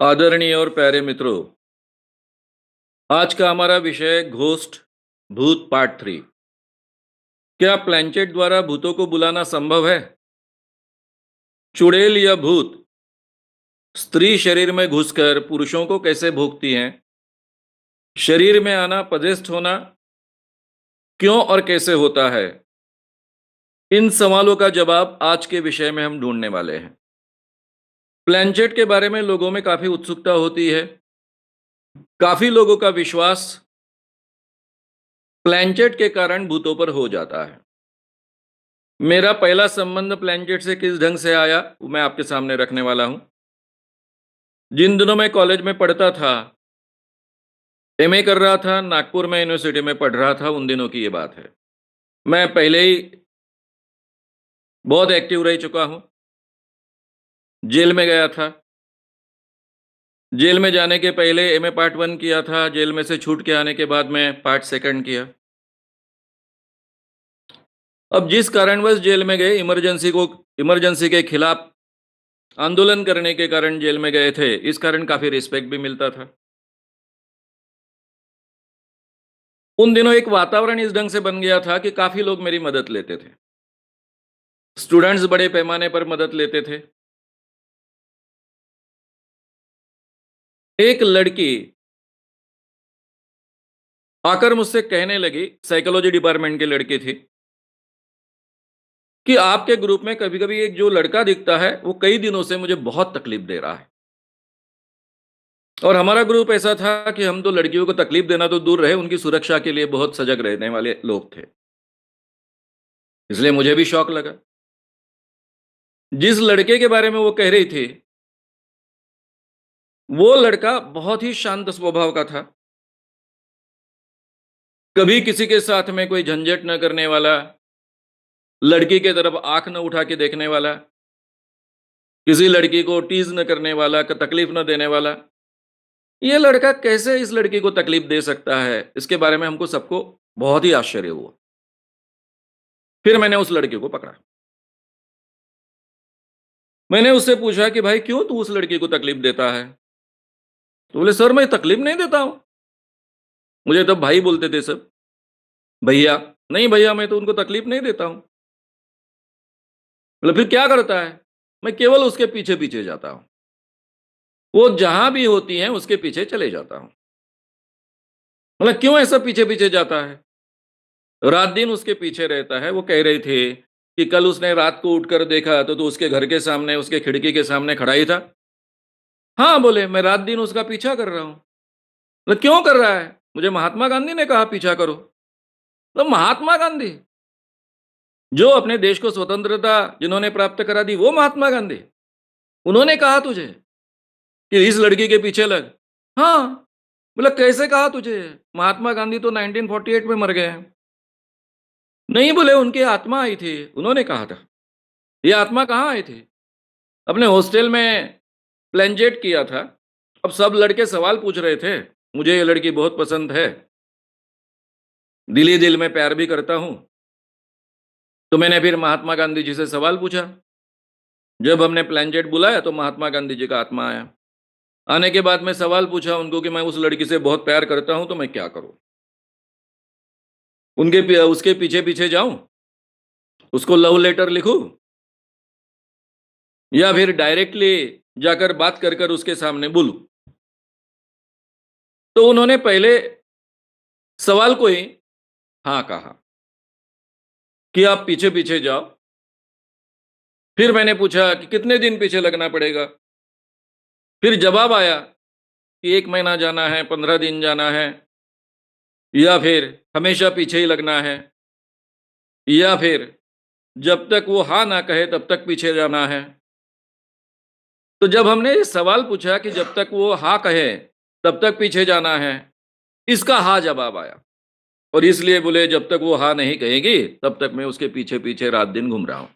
आदरणीय और प्यारे मित्रों, आज का हमारा विषय घोस्ट भूत पार्ट 3। क्या प्लैंचेट द्वारा भूतों को बुलाना संभव है? चुड़ैल या भूत स्त्री शरीर में घुसकर पुरुषों को कैसे भोगती हैं? शरीर में आना, पजेस्ट होना क्यों और कैसे होता है? इन सवालों का जवाब आज के विषय में हम ढूंढने वाले हैं। प्लैंचेट के बारे में लोगों में काफी उत्सुकता होती है। काफी लोगों का विश्वास प्लैंचेट के कारण भूतों पर हो जाता है। मेरा पहला संबंध प्लैंचेट से किस ढंग से आया, वो मैं आपके सामने रखने वाला हूं। जिन दिनों मैं कॉलेज में पढ़ता था, एमए कर रहा था, नागपुर में यूनिवर्सिटी में पढ़ रहा था, उन दिनों की ये बात है। मैं पहले ही बहुत एक्टिव रह चुका हूं। जेल में गया था। जेल में जाने के पहले एमए पार्ट 1 किया था। जेल में से छूट के आने के बाद में पार्ट 2 किया। अब जिस कारणवश जेल में गए, इमरजेंसी के खिलाफ आंदोलन करने के कारण जेल में गए थे, इस कारण काफी रिस्पेक्ट भी मिलता था। उन दिनों एक वातावरण इस ढंग से बन गया था कि काफी लोग मेरी मदद लेते थे। स्टूडेंट्स बड़े पैमाने पर मदद लेते थे। एक लड़की आकर मुझसे कहने लगी, साइकोलॉजी डिपार्टमेंट की लड़की थी, कि आपके ग्रुप में कभी-कभी एक जो लड़का दिखता है, वो कई दिनों से मुझे बहुत तकलीफ दे रहा है। और हमारा ग्रुप ऐसा था कि हम तो लड़कियों को तकलीफ देना तो दूर रहे, उनकी सुरक्षा के लिए बहुत सजग रहने वाले लोग थे। इसलिए मुझे भी शौक लगा। जिस लड़के के बारे में वो कह रही थी, वो लड़का बहुत ही शांत स्वभाव का था। कभी किसी के साथ में कोई झंझट न करने वाला, लड़की की तरफ आंख न उठा के देखने वाला, किसी लड़की को टीज न करने वाला, तकलीफ न देने वाला। ये लड़का कैसे इस लड़की को तकलीफ दे सकता है? इसके बारे में हमको सबको बहुत ही आश्चर्य हुआ। फिर मैंने उस लड़के को पकड़ा। मैंने उससे पूछा कि भाई, क्यों तू उस लड़की को तकलीफ देता है? तो बोले, सर मैं तकलीफ नहीं देता हूं। मुझे तब भाई बोलते थे सब, भैया। नहीं भैया, मैं तो उनको तकलीफ नहीं देता हूं। बोले, फिर क्या करता है? मैं केवल उसके पीछे पीछे जाता हूं। वो जहां भी होती हैं उसके पीछे चले जाता हूं। मतलब क्यों ऐसा पीछे पीछे जाता है? रात दिन उसके पीछे रहता है। वो कह रही थी कि कल उसने रात को उठकर देखा तो उसके घर के सामने, उसके खिड़की के सामने खड़ा ही था। हाँ बोले, मैं रात दिन उसका पीछा कर रहा हूं। मतलब क्यों कर रहा है? मुझे महात्मा गांधी ने कहा पीछा करो। तो महात्मा गांधी जो अपने देश को स्वतंत्रता जिन्होंने प्राप्त करा दी, वो महात्मा गांधी, उन्होंने कहा तुझे कि इस लड़की के पीछे लग? हाँ। बोला, कैसे कहा तुझे? महात्मा गांधी तो 1948 में मर गए हैं। नहीं बोले, उनकी आत्मा आई थी, उन्होंने कहा था। ये आत्मा कहाँ आई थी? अपने हॉस्टल में प्लेंजेट किया था। अब सब लड़के सवाल पूछ रहे थे, मुझे ये लड़की बहुत पसंद है, दिल ही दिल में प्यार भी करता हूं। तो मैंने फिर महात्मा गांधी जी से सवाल पूछा। जब हमने प्लेंजेट बुलाया तो महात्मा गांधी जी का आत्मा आया। आने के बाद मैं सवाल पूछा उनको कि मैं उस लड़की से बहुत प्यार करता हूं, तो मैं क्या करूं? उसके पीछे पीछे जाऊं, उसको लव लेटर लिखूं, या फिर डायरेक्टली जाकर बात कर कर उसके सामने बोलूं? तो उन्होंने पहले सवाल को ही हाँ कहा कि आप पीछे पीछे जाओ। फिर मैंने पूछा कि कितने दिन पीछे लगना पड़ेगा? फिर जवाब आया कि 1 महीना जाना है, 15 दिन जाना है, या फिर हमेशा पीछे ही लगना है, या फिर जब तक वो हाँ ना कहे तब तक पीछे जाना है। तो जब हमने ये सवाल पूछा कि जब तक वो हाँ कहे तब तक पीछे जाना है, इसका हाँ जवाब आया। और इसलिए बोले, जब तक वो हाँ नहीं कहेगी तब तक मैं उसके पीछे पीछे रात दिन घूम रहा हूं।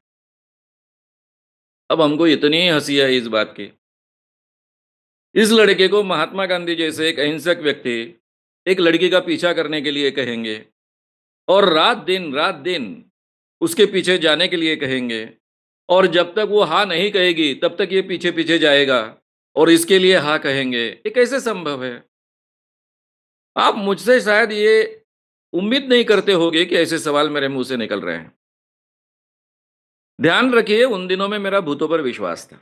अब हमको इतनी हंसी आई इस बात की। इस लड़के को महात्मा गांधी जैसे एक अहिंसक व्यक्ति एक लड़की का पीछा करने के लिए कहेंगे, और रात दिन उसके पीछे जाने के लिए कहेंगे, और जब तक वो हाँ नहीं कहेगी तब तक ये पीछे पीछे जाएगा, और इसके लिए हाँ कहेंगे, ये कैसे संभव है? आप मुझसे शायद ये उम्मीद नहीं करते होंगे कि ऐसे सवाल मेरे मुँह से निकल रहे हैं। ध्यान रखिए उन दिनों में मेरा भूतों पर विश्वास था।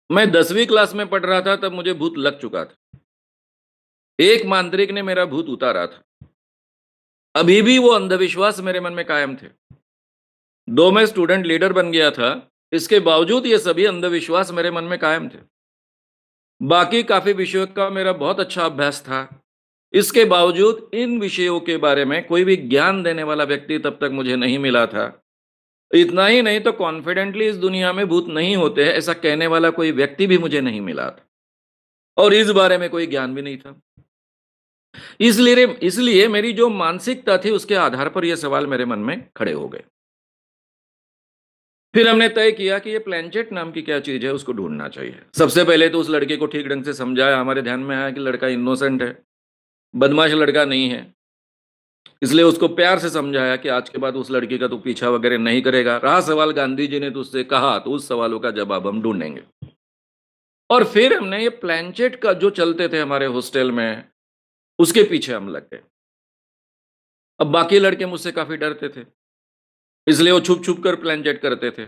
मैं 10वीं क्लास में पढ़ रहा था तब मुझे भूत लग चुका था। एक मांत्रिक ने मेरा भूत उतारा था। अभी भी वो अंधविश्वास मेरे मन में कायम थे। दो मैं स्टूडेंट लीडर बन गया था, इसके बावजूद ये सभी अंधविश्वास मेरे मन में कायम थे। बाकी काफ़ी विषयों का मेरा बहुत अच्छा अभ्यास था। इसके बावजूद इन विषयों के बारे में कोई भी ज्ञान देने वाला व्यक्ति तब तक मुझे नहीं मिला था। इतना ही नहीं तो कॉन्फिडेंटली इस दुनिया में भूत नहीं होते हैं, ऐसा कहने वाला कोई व्यक्ति भी मुझे नहीं मिला था और इस बारे में कोई ज्ञान भी नहीं था। इसलिए इसलिए मेरी जो मानसिकता थी उसके आधार पर ये सवाल मेरे मन में खड़े हो गए। फिर हमने तय किया कि ये प्लेनचेट नाम की क्या चीज़ है उसको ढूँढना चाहिए। सबसे पहले तो उस लड़के को ठीक ढंग से समझाया, हमारे ध्यान में आया कि लड़का इनोसेंट है, बदमाश लड़का नहीं है। इसलिए उसको प्यार से समझाया कि आज के बाद उस लड़की का तू पीछा वगैरह नहीं करेगा। रहा सवाल गांधी जी ने तुझसे कहा तो उस सवालों का जवाब हम ढूँढेंगे। और फिर हमने ये प्लेनचेट का जो चलते थे हमारे हॉस्टल में, उसके पीछे हम लग गए। अब बाकी लड़के मुझसे काफ़ी डरते थे, इसलिए वो छुप-छुप कर प्लेनचेट करते थे।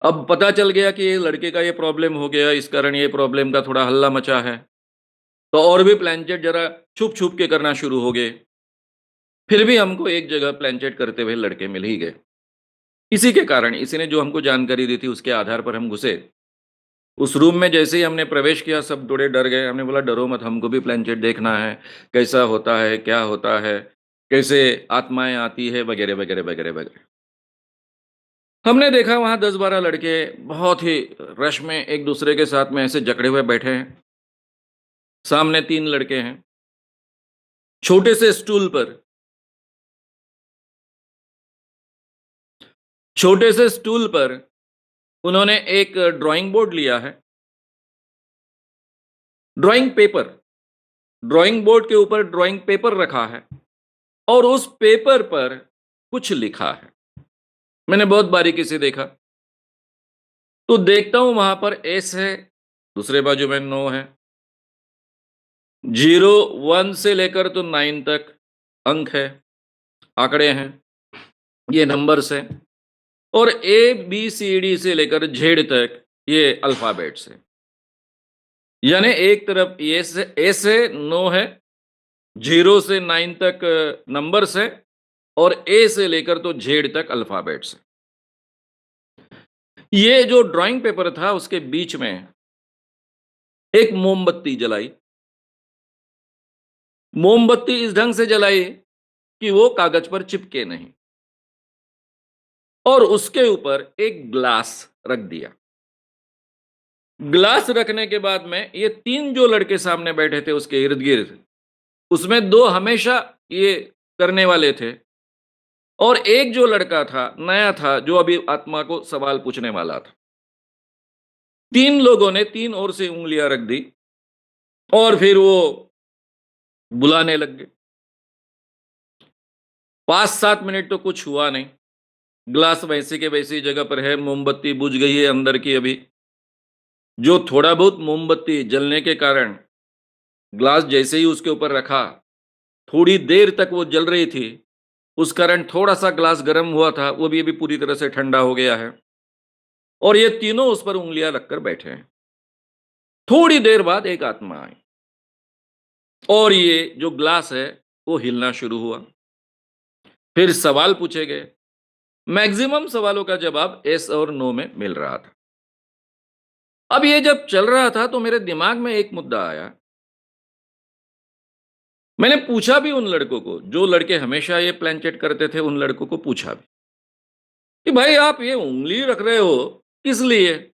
अब पता चल गया कि ये लड़के का ये प्रॉब्लम हो गया, इस कारण ये प्रॉब्लम का थोड़ा हल्ला मचा है, तो और भी प्लेनचेट ज़रा छुप-छुप के करना शुरू हो गए। फिर भी हमको एक जगह प्लेनचेट करते हुए लड़के मिल ही गए। इसी के कारण, इसी ने जो हमको जानकारी दी थी उसके आधार पर हम घुसे। उस रूम में जैसे ही हमने प्रवेश किया सब थोड़े डर गए। हमने बोला डरो मत, हमको भी प्लेनचेट देखना है, कैसा होता है, क्या होता है, कैसे आत्माएँ आती है वगैरह, वगैरह, वगैरह, वगैरह। हमने देखा वहाँ 10-12 लड़के बहुत ही रश में एक-दूसरे के साथ में ऐसे जकड़े हुए बैठे हैं। सामने 3 लड़के हैं, छोटे से स्टूल पर, छोटे से स्टूल पर उन्होंने एक ड्राइंग बोर्ड लिया है, ड्राइंग पेपर, ड्राइंग बोर्ड के ऊपर ड्राइंग पेपर रखा है और उस पेपर पर कुछ लिखा है। मैंने बहुत बारीकी से देखा, तो देखता हूँ वहाँ पर एस है, दूसरे बाजू में नो है। 0, 1 से लेकर तो 9 तक अंक है, आंकड़े हैं, ये नंबर्स हैं और ए, बी, सी, डी से लेकर जेड तक ये अल्फ़ाबेट्स हैं। यानी एक तरफ ए से नो है, 0 से 9 तक नंबर्स हैं और ए से लेकर तो जेड तक अल्फ़ाबेट्स हैं। ये जो ड्राइंग पेपर था उसके बीच में एक मोमबत्ती जलाई। मोमबत्ती इस ढंग से जलाई कि वो कागज पर चिपके नहीं और उसके ऊपर एक ग्लास रख दिया। ग्लास रखने के बाद में ये 3 जो लड़के सामने बैठे थे उसके इर्द-गिर्द, उसमें 2 हमेशा ये करने वाले थे और एक जो लड़का था, नया था, जो अभी आत्मा को सवाल पूछने वाला था। 3 लोगों ने 3 ओर से उँगलियाँ रख दी और फिर वो बुलाने लग गए। 5-7 मिनट तो कुछ हुआ नहीं। ग्लास वैसी के वैसी जगह पर है, मोमबत्ती बुझ गई है अंदर की अभी। जो थोड़ा बहुत मोमबत्ती जलने के कारण ग्लास जैसे ही उसके ऊपर रखा, थोड़ी देर तक वो जल रही थी। उस कारण थोड़ा-सा ग्लास गर्म हुआ था, वो भी अभी पूरी तरह से ठंडा हो गया है और ये तीनों उस पर उँगलियाँ रखकर बैठे हैं। थोड़ी देर बाद एक आत्मा आई और ये जो ग्लास है, वो हिलना शुरू हुआ। फिर सवाल पूछे गए। मैक्सिमम सवालों का जवाब येस और नो में मिल रहा था। अब ये जब चल रहा था तो मेरे दिमाग में एक मुद्दा आया। मैंने पूछा भी उन लड़कों को, जो लड़के हमेशा ये प्लेनचेट करते थे, उन लड़कों को पूछा भी कि भाई आप ये उँगली रख रहे हो, किस लिए?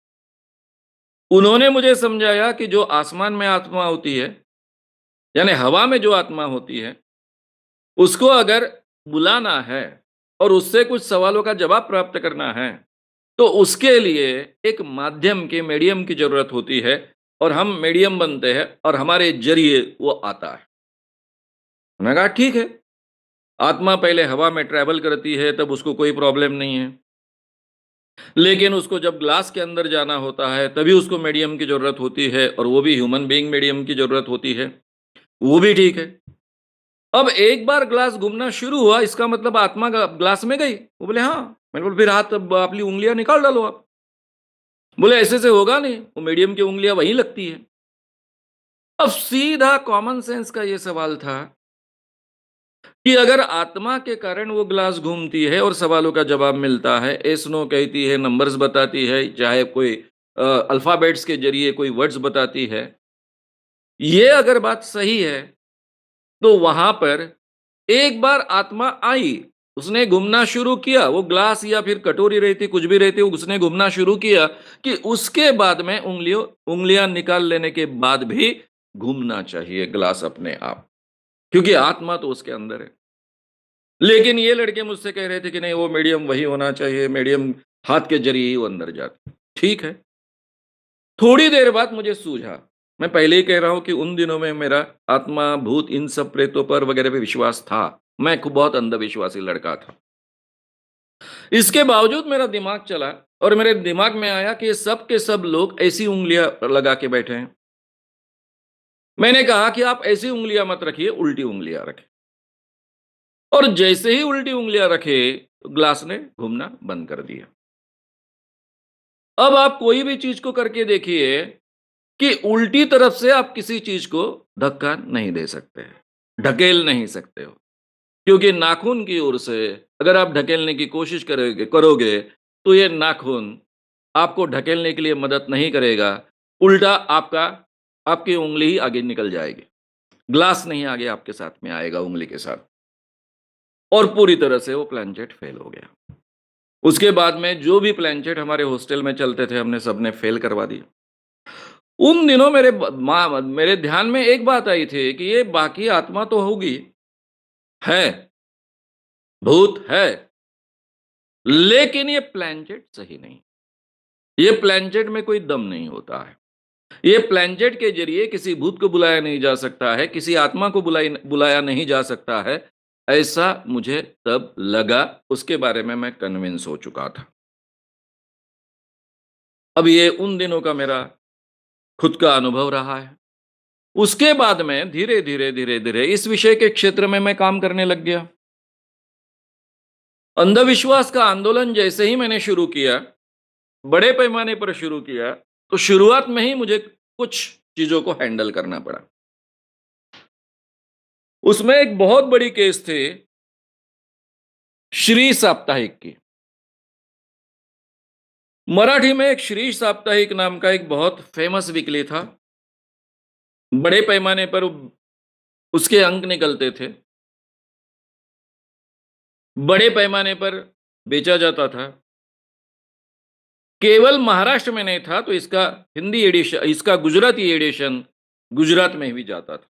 उन्होंने मुझे समझाया कि जो आसमान में आत्मा होती है, यानी हवा में जो आत्मा होती है, उसको अगर बुलाना है और उससे कुछ सवालों का जवाब प्राप्त करना है, तो उसके लिए एक माध्यम के मीडियम की ज़रूरत होती है और हम मीडियम बनते हैं और हमारे ज़रिए वो आता है। मैंने कहा ठीक है, आत्मा पहले हवा में ट्रैवल करती है तब उसको कोई प्रॉब्लम नहीं है। लेकिन उसको जब ग्लास के अंदर जाना होता है, तभी उसको मीडियम की ज़रूरत होती है और वो भी ह्यूमन बीइंग मीडियम की ज़रूरत होती है। वो भी ठीक है। अब एक बार ग्लास घूमना शुरू हुआ, इसका मतलब आत्मा ग्लास में गई? वो बोले, "हाँ।" मैंने बोला, "फिर हाथ अब अपनी उँगलियाँ निकाल डालो आप।" बोले, "ऐसे से होगा नहीं, वो मीडियम की उँगलियाँ वहीं लगती है।" अब सीधा कॉमन सेंस का ये सवाल था कि अगर आत्मा के कारण वो ग्लास घूमती है और सवालों का जवाब मिलता है, येस नो कहती है, नंबर्स बताती है, चाहे कोई अल्फ़ाबेट्स के ज़रिए कोई वर्ड्स बताती है, ये अगर बात सही है, तो वहाँ पर एक बार आत्मा आई, उसने घूमना शुरू किया, वो ग्लास या फिर कटोरी रहती, कुछ भी रहती, उसने घूमना शुरू किया कि उसके बाद में उँगलियाँ निकाल लेने के बाद भी घूमना चाहिए ग्लास अपने आप, क्योंकि आत्मा तो उसके अंदर है। लेकिन ये लड़के मुझसे कह रहे थे कि नहीं वो मीडियम वही होना चाहिए, मीडियम हाथ के ज़रिए ही वो अंदर जाता है। ठीक है, थोड़ी देर बाद मुझे सूझा, मैं पहले ही कह रहा हूँ कि उन दिनों में मेरा आत्मा, भूत इन सब प्रेतों पर वगैरह पे विश्वास था। मैं खूब बहुत अंधविश्वासी लड़का था। इसके बावजूद मेरा दिमाग चला और मेरे दिमाग में आया कि ये सब के सब लोग ऐसी उँगलियाँ लगा के बैठे हैं। मैंने कहा कि आप ऐसी उँगलियाँ मत रखिए, उल्टी उँगलियाँ रखें। और जैसे ही उल्टी उँगलियाँ रखे, ग्लास ने घूमना बंद कर दिया। अब आप कोई भी चीज़ को करके देखिए कि उल्टी तरफ से आप किसी चीज़ को धक्का नहीं दे सकते, ढकेल नहीं सकते हो। क्योंकि नाखून की ओर से अगर आप ढकेलने की कोशिश करोगे करोगे, तो ये नाखून आपको ढकेलने के लिए मदद नहीं करेगा, उल्टा आपकी उँगली ही आगे निकल जाएगी। ग्लास नहीं आगे आपके साथ में आएगा उँगली के साथ और पूरी तरह से वो प्लेनचेट फेल हो गया। उसके बाद में जो भी प्लेनचेट हमारे हॉस्टल में चलते थे, हमने सबने फेल करवा दिए। उन दिनों मेरे ध्यान में एक बात आई थी कि ये बाकी आत्मा तो होगी, है, भूत है, लेकिन ये प्लेनचेट सही नहीं। ये प्लेनचेट में कोई दम नहीं होता है। ये प्लेनचेट के ज़रिए किसी भूत को बुलाया नहीं जा सकता है, किसी आत्मा को बुलाया नहीं जा सकता है। ऐसा मुझे तब लगा, उसके बारे में मैं कन्विंस हो चुका था। अब ये उन दिनों का मेरा खुद का अनुभव रहा है। उसके बाद में धीरे-धीरे, धीरे-धीरे इस विषय के क्षेत्र में मैं काम करने लग गया। अंधविश्वास का आंदोलन जैसे ही मैंने शुरू किया, बड़े पैमाने पर शुरू किया, तो शुरुआत में ही मुझे कुछ चीज़ों को हैंडल करना पड़ा। उसमें एक बहुत बड़ी केस थी श्री साप्ताहिक की। मराठी में एक श्री साप्ताहिक नाम का एक बहुत फेमस वीकली था। बड़े पैमाने पर उसके अंक निकलते थे। बड़े पैमाने पर बेचा जाता था। केवल महाराष्ट्र में नहीं था, तो इसका गुजराती एडिशन गुजरात में भी जाता था।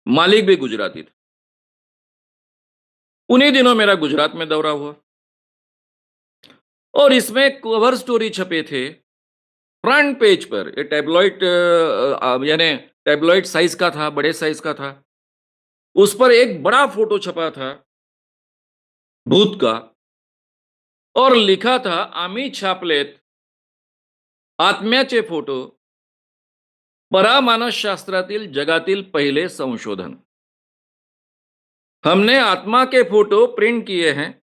मालिक भी गुजराती था। उन्हीं दिनों मेरा गुजरात में दौरा हुआ और इसमें कवर स्टोरी छपे थे, फ्रंट पेज पर। ये यानी टैबलॉइड साइज़ का था, बड़े साइज़ का था। उस पर एक बड़ा फ़ोटो छपा था भूत का और लिखा था, "आम्ही छापलेत आत्म्याचे फोटो, परामानसशास्त्रातील जगातील पहिले संशोधन." हमने आत्मा के फोटो प्रिंट किए हैं,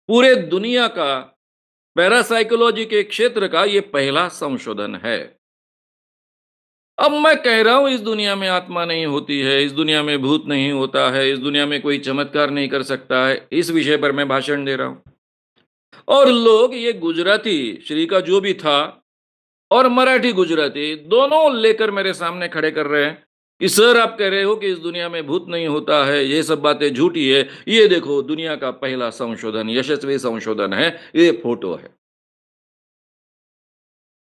पूरे दुनिया का पैरासाइकोलॉजी के क्षेत्र का ये पहला संशोधन है। अब मैं कह रहा हूँ इस दुनिया में आत्मा नहीं होती है, इस दुनिया में भूत नहीं होता है, इस दुनिया में कोई चमत्कार नहीं कर सकता है, इस विषय पर मैं भाषण दे रहा हूँ। और लोग ये गुजराती श्री का जो भी था और मराठी गुजराती दोनों लेकर मेरे सामने खड़े कर रहे हैं कि सर आप कह रहे हो कि इस दुनिया में भूत नहीं होता है, ये सब बातें झूठी है, ये देखो दुनिया का पहला संशोधन, यशस्वी संशोधन है, ये फोटो है।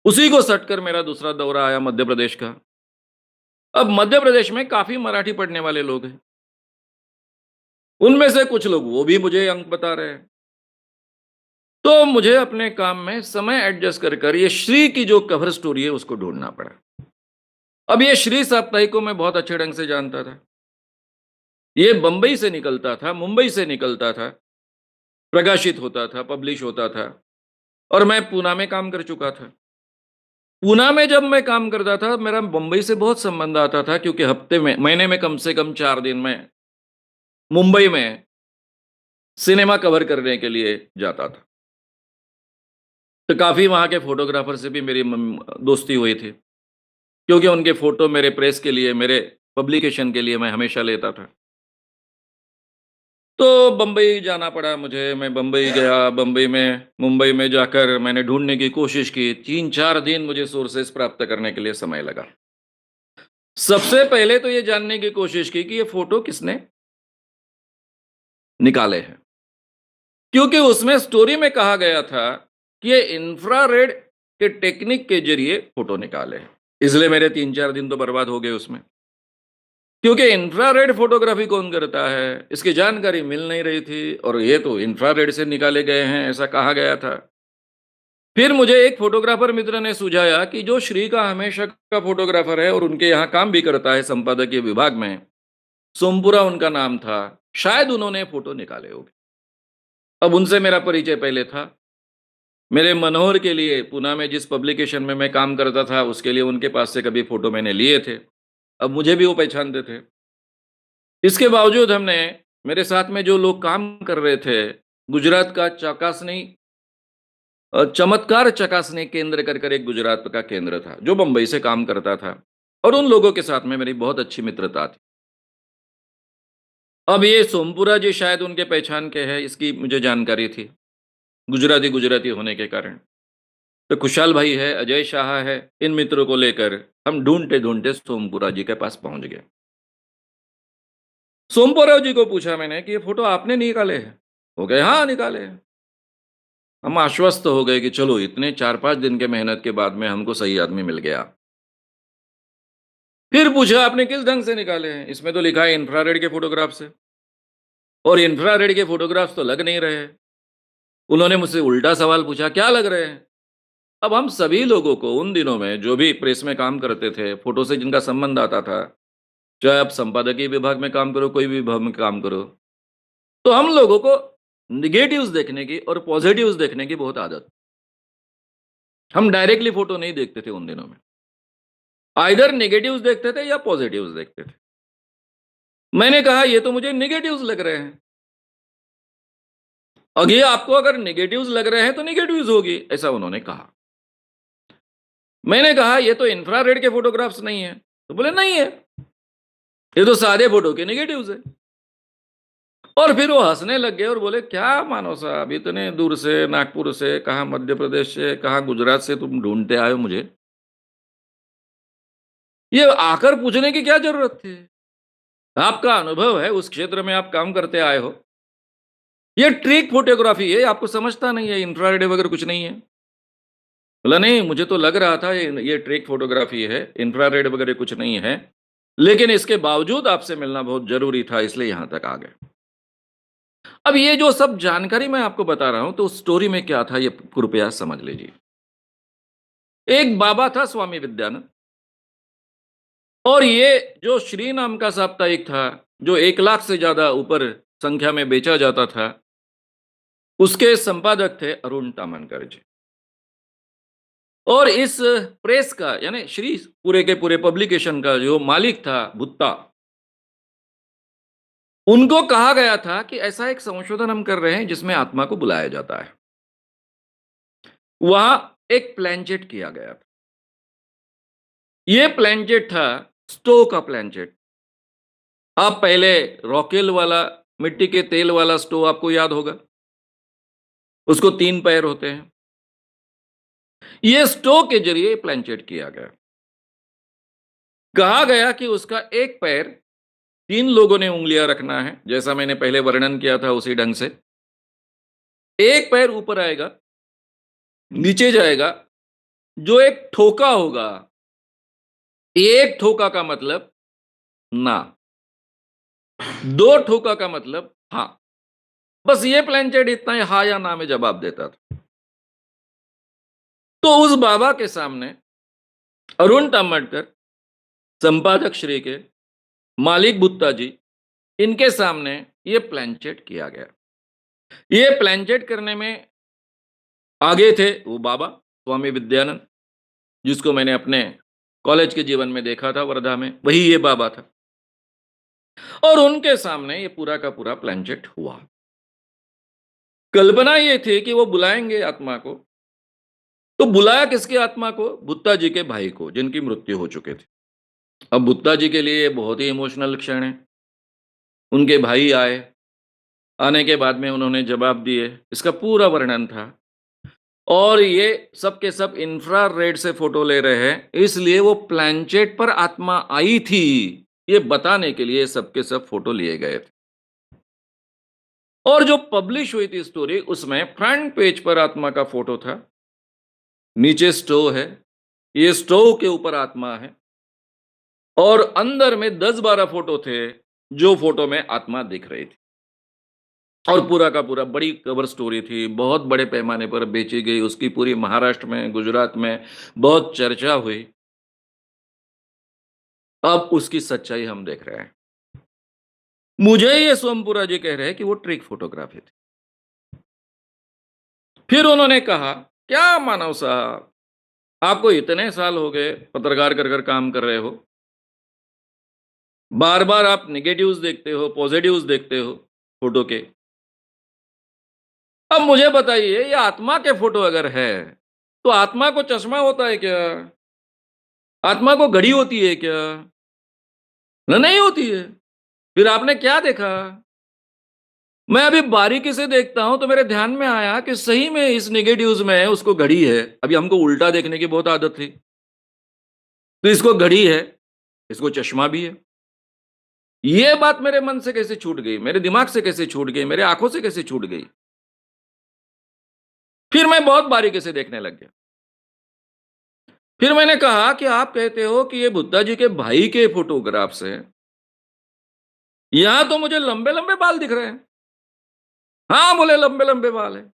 उसी को सटकर मेरा दूसरा दौरा आया मध्य प्रदेश का। अब मध्य प्रदेश में काफ़ी मराठी पढ़ने वाले लोग हैं। उनमें से कुछ लोग वो भी मुझे अंक बता रहे हैं। तो मुझे अपने काम में समय एडजस्ट कर ये श्री की जो कवर स्टोरी है उसको ढूँढना पड़ा। अब ये श्री साप्ताहिक को मैं बहुत अच्छे ढंग से जानता था। ये बम्बई से निकलता था, मुंबई से निकलता था, प्रकाशित होता था, पब्लिश होता था। और मैं पूना में काम कर चुका था। पूना में जब मैं काम करता था, मेरा बम्बई से बहुत संबंध आता था क्योंकि हफ्ते में महीने में कम से कम 4 दिन मैं मुंबई में सिनेमा कवर करने के लिए जाता था। तो काफ़ी वहाँ के फ़ोटोग्राफ़र से भी मेरी दोस्ती हुई थी, क्योंकि उनके फ़ोटो मेरे प्रेस के लिए, मेरे पब्लिकेशन के लिए मैं हमेशा लेता था। तो बम्बई जाना पड़ा मुझे, मैं बम्बई गया, बम्बई में मुंबई में जाकर मैंने ढूँढने की कोशिश की, 3-4 दिन मुझे सोर्सेज़ प्राप्त करने के लिए समय लगा। सबसे पहले तो ये जानने की कोशिश की कि ये फ़ोटो किसने निकाले हैं, क्योंकि उसमें स्टोरी में कहा गया था कि ये इंफ्रारेड के टेक्निक के ज़रिए फ़ोटो निकाले हैं। इसलिए मेरे 3-4 दिन तो बर्बाद हो गए उसमें। क्योंकि इंफ्रारेड फ़ोटोग्राफ़ी कौन करता है, इसकी जानकारी मिल नहीं रही थी और ये तो इंफ्रारेड से निकाले गए हैं, ऐसा कहा गया था। फिर मुझे एक फ़ोटोग्राफ़र मित्र ने सुझाया कि जो श्री का हमेशा का फ़ोटोग्राफ़र है और उनके यहाँ काम भी करता है संपादकीय विभाग में, सोमपुरा उनका नाम था, शायद उन्होंने फ़ोटो निकाले होंगे। अब उनसे मेरा परिचय पहले था। मेरे मनोहर के लिए पूना में जिस पब्लिकेशन में मैं काम करता था, उसके लिए उनके पास से कभी फ़ोटो मैंने लिए थे। अब मुझे भी वो पहचानते थे। इसके बावजूद हमने मेरे साथ में जो लोग काम कर रहे थे, गुजरात का चकासनी चमत्कार चकासनी केंद्र कर कर एक गुजरात का केंद्र था, जो बम्बई से काम करता था और उन लोगों के साथ में मेरी बहुत अच्छी मित्रता थी। अब ये सोमपुरा जी शायद उनके पहचान के हैं, इसकी मुझे जानकारी थी, गुजराती होने के कारण। तो खुशहाल भाई है, अजय शाह है, इन मित्रों को लेकर हम ढूँढते-ढूँढते सोमपुरा जी के पास पहुँच गए। सोमपुरा जी को पूछा मैंने कि ये फ़ोटो आपने निकाले हैं? वो कहे, "हाँ, निकाले हैं।" हम आश्वस्त हो गए कि चलो इतने 4-5 दिन के मेहनत के बाद में हमको सही आदमी मिल गया। फिर पूछा आपने किस ढंग से निकाले हैं? इसमें तो लिखा है इंफ्रारेड के फ़ोटोग्राफ से और इंफ्रारेड के फ़ोटोग्राफ्स तो लग नहीं रहे हैं। उन्होंने मुझसे उल्टा सवाल पूछा, क्या लग रहे हैं? अब हम सभी लोगों को उन दिनों में जो भी प्रेस में काम करते थे, फ़ोटो से जिनका संबंध आता था, चाहे आप संपादकीय विभाग में काम करो, कोई भी विभाग में काम करो, तो हम लोगों को नेगेटिव्स देखने की और पॉज़िटिव्स देखने की बहुत आदत। हम डायरेक्टली फ़ोटो नहीं देखते थे उन दिनों में। आइदर नेगेटिव्स देखते थे या पॉज़िटिव्स देखते थे। मैंने कहा ये तो मुझे नेगेटिव्स लग रहे हैं। अब ये आपको अगर नेगेटिव्स लग रहे हैं तो नेगेटिव्स होगी, ऐसा उन्होंने कहा। मैंने कहा ये तो इंफ्रारेड के फ़ोटोग्राफ्स नहीं है। तो बोले नहीं है, ये तो सादे फ़ोटो के नेगेटिव्स है। और फिर वो हँसने लग गए और बोले क्या मानो साहब इतने दूर से नागपुर से, कहाँ मध्य प्रदेश से, कहाँ गुजरात से तुम ढूँढते आए हो मुझे। ये आकर पूछने की क्या ज़रूरत थी? आपका अनुभव है, उस क्षेत्र में आप काम करते आए हो। ये ट्रिक फ़ोटोग्राफ़ी है, आपको समझता नहीं है, इंफ्रारेड वगैरह कुछ नहीं है। बोला नहीं, मुझे तो लग रहा था ये ट्रिक फ़ोटोग्राफ़ी है, इंफ्रारेड वगैरह कुछ नहीं है। लेकिन इसके बावजूद आपसे मिलना बहुत ज़रूरी था, इसलिए यहाँ तक आ गए। अब ये जो सब जानकारी मैं आपको बता रहा हूँ, तो उस स्टोरी में क्या था, ये कृपया समझ लीजिए। एक बाबा था स्वामी विद्यानंद और ये जो श्री नाम का साप्ताहिक था, जो 1 लाख से ज़्यादा ऊपर संख्या में बेचा जाता था, उसके संपादक थे अरुण तामनकर जी। और इस प्रेस का यानी श्री पूरे के पूरे पब्लिकेशन का जो मालिक था भुत्ता, उनको कहा गया था कि ऐसा एक संशोधन हम कर रहे हैं जिसमें आत्मा को बुलाया जाता है। वहाँ एक प्लेनचेट किया गया था। ये प्लेनचेट था स्टो का प्लेनचेट। आप पहले रॉकेल वाला मिट्टी के तेल वाला स्टोव आपको याद होगा। उसको 3 पैर होते हैं। ये स्टोव के ज़रिए प्लेनचेट किया गया। कहा गया कि उसका एक पैर 3 लोगों ने उँगलियाँ रखना है, जैसा मैंने पहले वर्णन किया था उसी ढंग से। एक पैर ऊपर आएगा, नीचे जाएगा, जो एक ठोका होगा, एक ठोका का मतलब ना, 2 ठोका का मतलब हाँ। बस ये प्लेनचेट इतना ही हाँ या ना में जवाब देता था। तो उस बाबा के सामने अरुण तामड़कर, संपादक श्री के, मालिक बुत्ता जी, इनके सामने ये प्लेनचेट किया गया। ये प्लेनचेट करने में आगे थे वो बाबा स्वामी विद्यानंद, जिसको मैंने अपने कॉलेज के जीवन में देखा था वर्धा में, वही ये बाबा था। और उनके सामने ये पूरा का पूरा प्लानचेट हुआ। कल्पना ये थी कि वो बुलाएँगे आत्मा को, तो बुलाया किसकी आत्मा को? बुत्ता जी के भाई को, जिनकी मृत्यु हो चुकी थी। अब बुत्ता जी के लिए ये बहुत ही इमोशनल क्षण है। उनके भाई आए, आने के बाद में उन्होंने जवाब दिए, इसका पूरा वर्णन था। और ये सब के सब इंफ्रारेड से फ़ोटो ले रहे हैं, इसलिए वो प्लानचेट पर आत्मा आई थी, ये बताने के लिए सब के सब फ़ोटो लिए गए थे। और जो पब्लिश हुई थी स्टोरी, उसमें फ्रंट पेज पर आत्मा का फ़ोटो था, नीचे स्टोव है, ये स्टोव के ऊपर आत्मा है और अंदर में 10-12 फ़ोटो थे, जो फ़ोटो में आत्मा दिख रही थी। और पूरा का पूरा बड़ी कवर स्टोरी थी, बहुत बड़े पैमाने पर बेची गई, उसकी पूरी महाराष्ट्र में, गुजरात में बहुत चर्चा हुई। अब उसकी सच्चाई हम देख रहे हैं। मुझे ये सोमपुरा जी कह रहे हैं कि वो ट्रिक फ़ोटोग्राफ़ी थी। फिर उन्होंने कहा, "क्या मानव साहब, आपको इतने साल हो गए पत्रकार कर काम कर रहे हो, बार-बार आप नेगेटिव्स देखते हो, पॉज़िटिव्स देखते हो फ़ोटो के। अब मुझे बताइए ये आत्मा के फ़ोटो अगर है, तो आत्मा को चश्मा होता है क्या? आत्मा को घड़ी होती है क्या? नहीं होती है। फिर आपने क्या देखा? मैं अभी बारीकी से देखता हूँ तो मेरे ध्यान में आया कि सही में इस नेगेटिव्स में उसको घड़ी है। अभी हमको उल्टा देखने की बहुत आदत थी। तो इसको घड़ी है, इसको चश्मा भी है। ये बात मेरे मन से कैसे छूट गई? मेरे दिमाग से कैसे छूट गई? मेरे आँखों से कैसे छूट गई? फिर मैं बहुत बारीकी से देखने लग गया। फिर मैंने कहा कि आप कहते हो कि ये बुद्धा जी के भाई के फोटोग्राफ्स हैं। यहाँ तो मुझे लंबे-लंबे बाल दिख रहे हैं। हाँ, बोले लंबे-लंबे बाल हैं।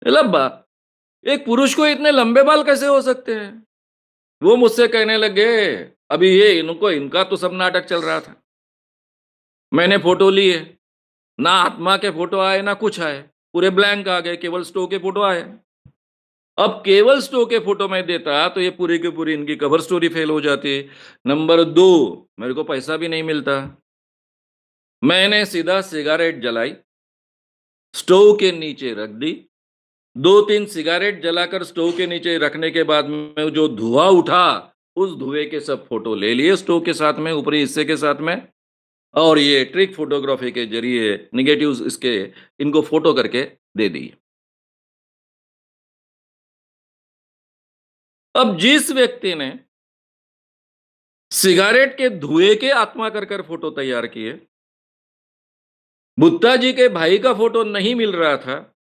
लब्बा, एक पुरुष को इतने लंबे बाल कैसे हो सकते हैं? वो मुझसे कहने लगे, अभी ये इनको इनका तो सब नाटक चल रहा था। मैंने फ़ोटो लिए, ना आत्मा के फ़ोटो आए, ना कुछ आए। पूरे ब्लैंक आ गए, केवल स्टोव के फ़ोटो आए। अब केवल स्टोव के फ़ोटो मैं देता, तो ये पूरी की पूरी इनकी कवर स्टोरी फ़ेल हो जाती। नंबर 2, मेरे को पैसा भी नहीं मिलता। मैंने सीधा सिगारेट जलाई, स्टोव के नीचे रख दी। 2-3 सिगारेट जलाकर स्टोव के नीचे रखने के बाद में जो धुआँ उठा, उस धुएँ के सब फ़ोटो ले लिए स्टोव के साथ में, ऊपरी हिस्से के साथ में और ये ट्रिक फ़ोटोग्राफ़ी के ज़रिए नेगेटिव्स इसके इनको फ़ोटो करके दे दिए। अब जिस व्यक्ति ने सिगारेट के धुएँ के आत्मा कर फ़ोटो तैयार किए, बुद्धा जी के भाई का फ़ोटो नहीं मिल रहा था,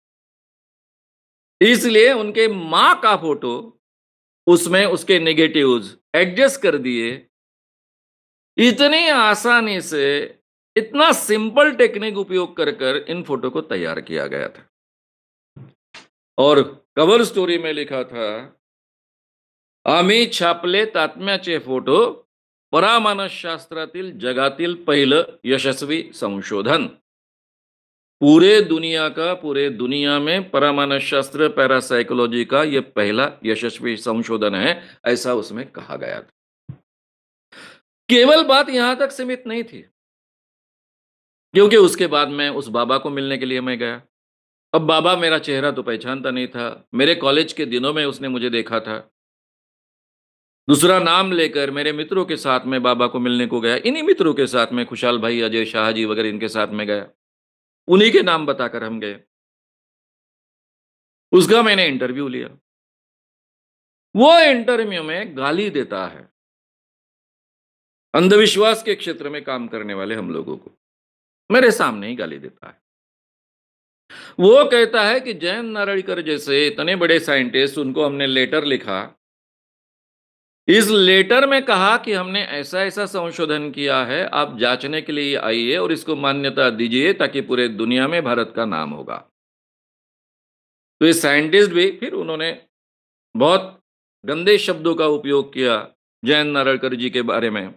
इसलिए उनके माँ का फ़ोटो उसमें उसके नेगेटिव्स एडजस्ट कर दिए। इतनी आसानी से, इतना सिंपल टेक्निक उपयोग कर इन फ़ोटो को तैयार किया गया था। और कवर स्टोरी में लिखा था, आम्ही छापलेत आत्म्याचे फोटो, परामानसशास्त्रातील जगातील पहिलं यशस्वी संशोधन। पूरे दुनिया में परामानसशास्त्र पैरासाइकोलॉजी का ये पहला यशस्वी संशोधन है, ऐसा उसमें कहा गया था। केवल बात यहाँ तक सीमित नहीं थी, क्योंकि उसके बाद में उस बाबा को मिलने के लिए मैं गया। अब बाबा मेरा चेहरा तो पहचानता नहीं था, मेरे कॉलेज के दिनों में उसने मुझे देखा था। दूसरा नाम लेकर मेरे मित्रों के साथ में बाबा को मिलने को गया। इन्हीं मित्रों के साथ में खुशहाल भाई, अजय शाह जी वगैरह इनके साथ में गया। उन्हीं के नाम बताकर हम गए। उसका मैंने इंटरव्यू लिया। वो इंटरव्यू में गाली देता है, अंधविश्वास के क्षेत्र में काम करने वाले हम लोगों को। मेरे सामने ही गाली देता है। वो कहता है कि जयंत नारळीकर जैसे इतने बड़े साइंटिस्ट, उनको हमने लेटर लिखा। इस लेटर में कहा कि हमने ऐसा-ऐसा संशोधन किया है, आप जाँचने के लिए आइए और इसको मान्यता दीजिए ताकि पूरे दुनिया में भारत का नाम होगा। तो ये साइंटिस्ट भी फिर उन्होंने बहुत गंदे शब्दों का उपयोग किया जयंत नारळकर जी के बारे में,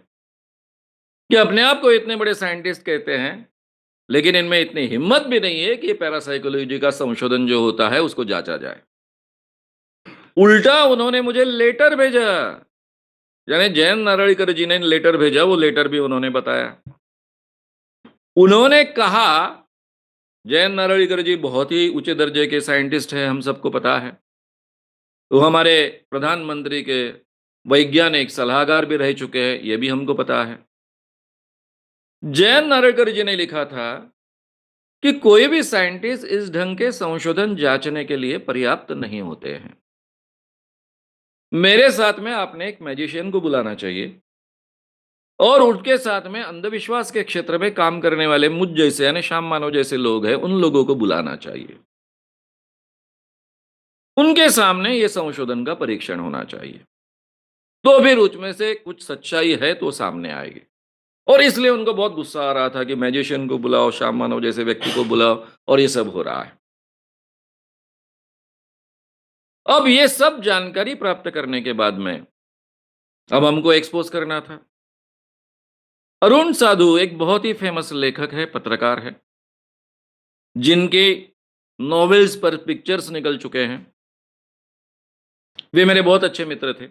कि अपने आप को इतने बड़े साइंटिस्ट कहते हैं, लेकिन इनमें इतनी हिम्मत भी नहीं है कि पैरासाइकोलॉजी का संशोधन जो होता है उसको जाँचा जाए। उल्टा उन्होंने मुझे लेटर भेजा, यानी जयंत नारळीकर जी ने लेटर भेजा, वो लेटर भी उन्होंने बताया। उन्होंने कहा, जयंत नारळीकर जी बहुत ही ऊंचे दर्जे के साइंटिस्ट हैं, हम सबको पता है। वो हमारे प्रधानमंत्री के वैज्ञानिक सलाहकार भी रह चुके हैं, ये भी हमको पता है। जयंत नारळीकर जी ने लिखा था कि कोई भी साइंटिस्ट इस ढंग के संशोधन जांचने के लिए पर्याप्त नहीं होते हैं। मेरे साथ में आपने एक मैजिशियन को बुलाना चाहिए और उनके साथ में अंधविश्वास के क्षेत्र में काम करने वाले मुझ जैसे यानी श्याम मानव जैसे लोग हैं, उन लोगों को बुलाना चाहिए। उनके सामने ये संशोधन का परीक्षण होना चाहिए। तो फिर उसमें से कुछ सच्चाई है तो सामने आएगी। और इसलिए उनको बहुत गुस्सा आ रहा था कि मैजिशियन को बुलाओ, श्याम मानव जैसे व्यक्ति को बुलाओ, और ये सब हो रहा है। अब ये सब जानकारी प्राप्त करने के बाद में अब हमको एक्सपोज करना था। अरुण साधु एक बहुत ही फेमस लेखक है, पत्रकार है, जिनके नॉवेल्स पर पिक्चर्स निकल चुके हैं। वे मेरे बहुत अच्छे मित्र थे।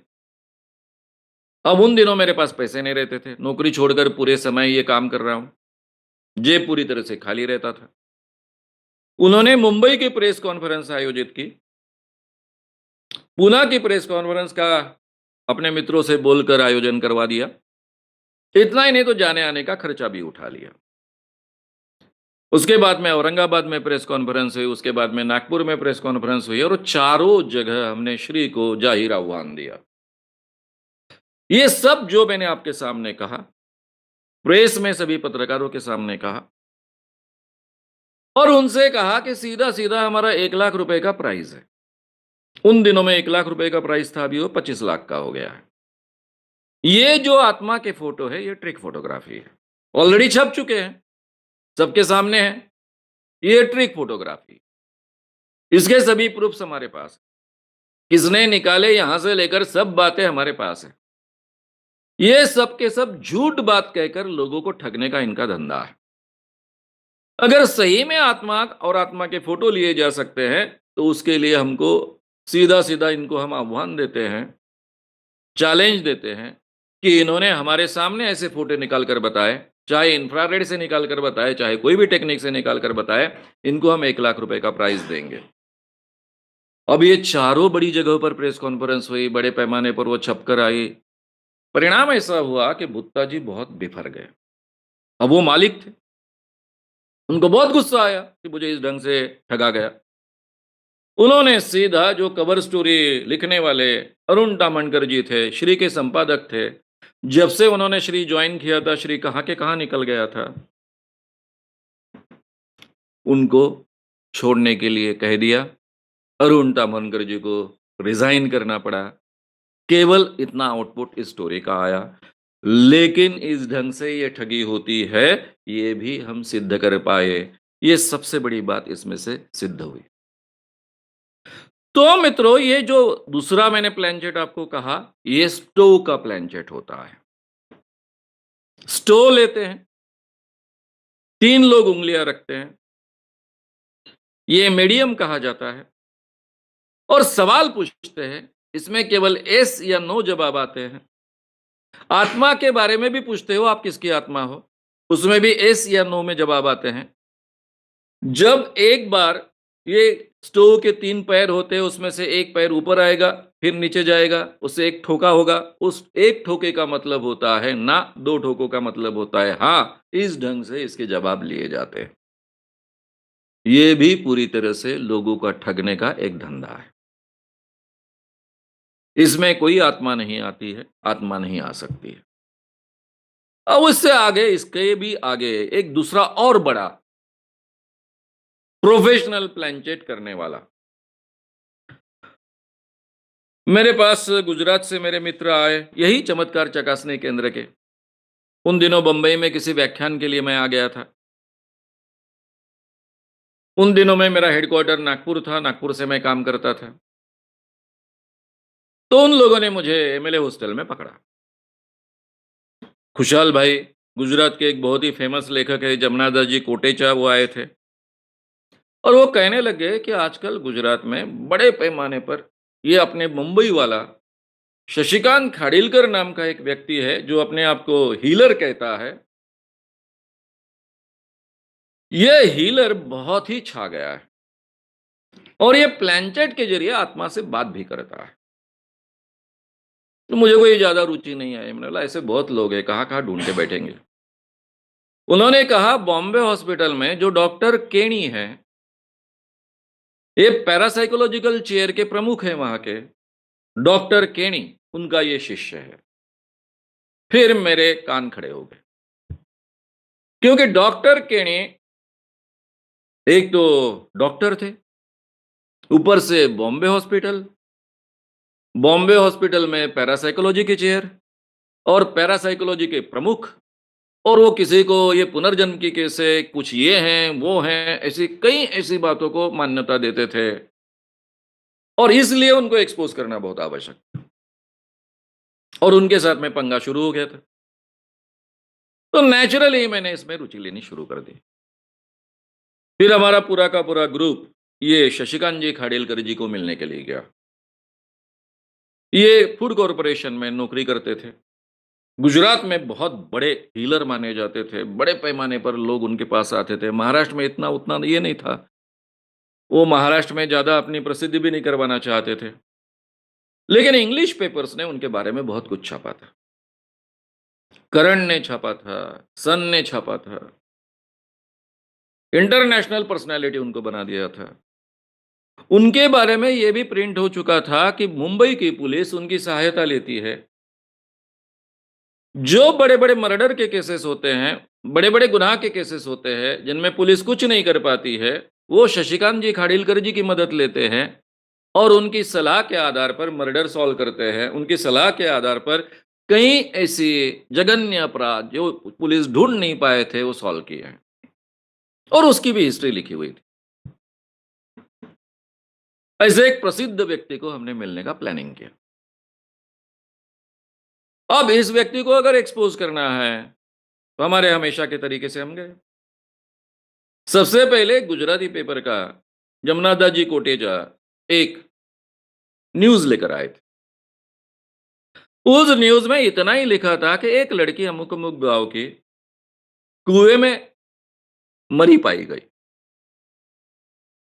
अब उन दिनों मेरे पास पैसे नहीं रहते थे, नौकरी छोड़कर पूरे समय ये काम कर रहा हूं, जेब पूरी तरह से खाली रहता था। उन्होंने मुंबई की प्रेस कॉन्फ्रेंस आयोजित की, पूना की प्रेस कॉन्फ्रेंस का अपने मित्रों से बोलकर आयोजन करवा दिया। इतना ही नहीं तो जाने आने का खर्चा भी उठा लिया। उसके बाद में औरंगाबाद में प्रेस कॉन्फ्रेंस हुई, उसके बाद में नागपुर में प्रेस कॉन्फ्रेंस हुई, और चारों जगह हमने श्री को जाहिर आह्वान दिया। ये सब जो मैंने आपके सामने कहा, प्रेस में सभी पत्रकारों के सामने कहा, और उनसे कहा कि सीधा सीधा हमारा 1 लाख रुपए का प्राइज है। उन दिनों में 1 लाख रुपए का प्राइस था, अभी वो 25 लाख का हो गया है। ये जो आत्मा के फोटो है, ये ट्रिक फोटोग्राफी है, ऑलरेडी छप चुके हैं, सबके सामने है। ये ट्रिक फोटोग्राफी, इसके सभी प्रूफ्स हमारे पास है। किसने निकाले यहां से लेकर सब बातें हमारे पास है। ये सब के सब झूठ बात कहकर लोगों को ठगने का इनका धंधा है। अगर सही में आत्मा और आत्मा के फोटो लिए जा सकते हैं, तो उसके लिए हमको सीधा सीधा इनको हम आह्वान देते हैं, चैलेंज देते हैं कि इन्होंने हमारे सामने ऐसे फोटो निकाल कर बताए, चाहे इंफ्रारेड से निकाल कर बताए, चाहे कोई भी टेक्निक से निकाल कर बताए, इनको हम 1 लाख रुपए का प्राइज देंगे। अब ये चारों बड़ी जगहों पर प्रेस कॉन्फ्रेंस हुई, बड़े पैमाने पर वो छपकर आई। परिणाम ऐसा हुआ कि बुत्ता जी बहुत बिफर गए। अब वो मालिक थे, उनको बहुत गुस्सा आया कि मुझे इस ढंग से ठगा गया। उन्होंने सीधा जो कवर स्टोरी लिखने वाले अरुण तामणकर जी थे, श्री के संपादक थे, जब से उन्होंने श्री ज्वाइन किया था, श्री कहाँ के कहाँ निकल गया था। उनको छोड़ने के लिए कह दिया। अरुण तामणकर जी को रिजाइन करना पड़ा। केवल इतना आउटपुट इस स्टोरी का आया। लेकिन इस ढंग से ये ठगी होती है, ये भी हम सिद्ध कर पाए। ये सबसे बड़ी बात इसमें से सिद्ध हुई। तो मित्रों, ये जो दूसरा मैंने प्लेनचेट आपको कहा, ये स्टोव का प्लेनचेट होता है। स्टोव लेते हैं, 3 लोग उंगलियां रखते हैं, ये मीडियम कहा जाता है, और सवाल पूछते हैं। इसमें केवल यस या नो जवाब आते हैं। आत्मा के बारे में भी पूछते हो, आप किसकी आत्मा हो, उसमें भी यस या नो में जवाब आते हैं। जब एक बार ये स्टोव के 3 पैर होते हैं, उसमें से एक पैर ऊपर आएगा, फिर नीचे जाएगा, उससे एक ठोका होगा। उस एक ठोके का मतलब होता है ना, 2 ठोकों का मतलब होता है हाँ। इस ढंग से इसके जवाब लिए जाते हैं। ये भी पूरी तरह से लोगों का ठगने का एक धंधा है। इसमें कोई आत्मा नहीं आती है, आत्मा नहीं आ सकती है। अब उससे आगे, इसके भी आगे एक दूसरा और बड़ा प्रोफेशनल प्लेनचेट करने वाला मेरे पास गुजरात से मेरे मित्र आए, यही चमत्कार चकासनी केंद्र के। उन दिनों बंबई में किसी व्याख्यान के लिए मैं आ गया था। उन दिनों में मेरा हेडक्वार्टर नागपुर था, नागपुर से मैं काम करता था। तो उन लोगों ने मुझे एमएलए हॉस्टल में पकड़ा। खुशहाल भाई, गुजरात के एक बहुत ही फेमस लेखक है, जमनादास जी कोटेचा, वो आए थे। और वो कहने लगे कि आजकल गुजरात में बड़े पैमाने पर ये अपने मुंबई वाला शशिकांत खाडिलकर नाम का एक व्यक्ति है जो अपने आप को हीलर कहता है। ये हीलर बहुत ही छा गया है और ये प्लेनचेट के जरिए आत्मा से बात भी करता है। तो मुझे कोई ज्यादा रुचि नहीं आई। मैंने बोला ऐसे बहुत लोग हैं, कहाँ कहाँ ढूंढ के बैठेंगे। उन्होंने कहा बॉम्बे हॉस्पिटल में जो डॉक्टर केणी है, ये पैरासाइकोलॉजिकल चेयर के प्रमुख हैं वहां के, डॉक्टर केणी, उनका ये शिष्य है। फिर मेरे कान खड़े हो गए, क्योंकि डॉक्टर केणी एक तो डॉक्टर थे, ऊपर से बॉम्बे हॉस्पिटल में पैरासाइकोलॉजी की चेयर और पैरासाइकोलॉजी के प्रमुख, और वो किसी को ये पुनर्जन्म की कैसे कुछ ये हैं वो हैं, ऐसी कई ऐसी बातों को मान्यता देते थे और इसलिए उनको एक्सपोज करना बहुत आवश्यक था। और उनके साथ में पंगा शुरू हो गया था, तो नेचुरली मैंने इसमें रुचि लेनी शुरू कर दी। फिर हमारा पूरा का पूरा ग्रुप ये शशिकांत जी खाडिलकर जी को मिलने के लिए गया। ये फूड कॉरपोरेशन में नौकरी करते थे। गुजरात में बहुत बड़े हीलर माने जाते थे, बड़े पैमाने पर लोग उनके पास आते थे। महाराष्ट्र में इतना उतना ये नहीं था, वो महाराष्ट्र में ज़्यादा अपनी प्रसिद्धि भी नहीं करवाना चाहते थे। लेकिन इंग्लिश पेपर्स ने उनके बारे में बहुत कुछ छापा था। करण ने छापा था, सन ने छापा था, इंटरनेशनल पर्सनैलिटी उनको बना दिया था। उनके बारे में यह भी प्रिंट हो चुका था कि मुंबई की पुलिस उनकी सहायता लेती है। जो बड़े-बड़े मर्डर के केसेस होते हैं, बड़े-बड़े गुनाह के केसेस होते हैं, जिनमें पुलिस कुछ नहीं कर पाती है, वो शशिकांत जी खाडिलकर जी की मदद लेते हैं और उनकी सलाह के आधार पर मर्डर सॉल्व करते हैं। उनकी सलाह के आधार पर कई ऐसी जघन्य अपराध जो पुलिस ढूँढ नहीं पाए थे, वो सॉल्व किए हैं और उसकी भी हिस्ट्री लिखी हुई थी। ऐसे एक प्रसिद्ध व्यक्ति को हमने मिलने का प्लानिंग किया। अब इस व्यक्ति को अगर एक्सपोज करना है, तो हमारे हमेशा के तरीके से हम गए। सबसे पहले गुजराती पेपर का जमनादास जी कोटेचा एक न्यूज़ लेकर आए थे। उस न्यूज़ में इतना ही लिखा था कि एक लड़की अमुक-अमुक गाँव की कुएँ में मरी पाई गई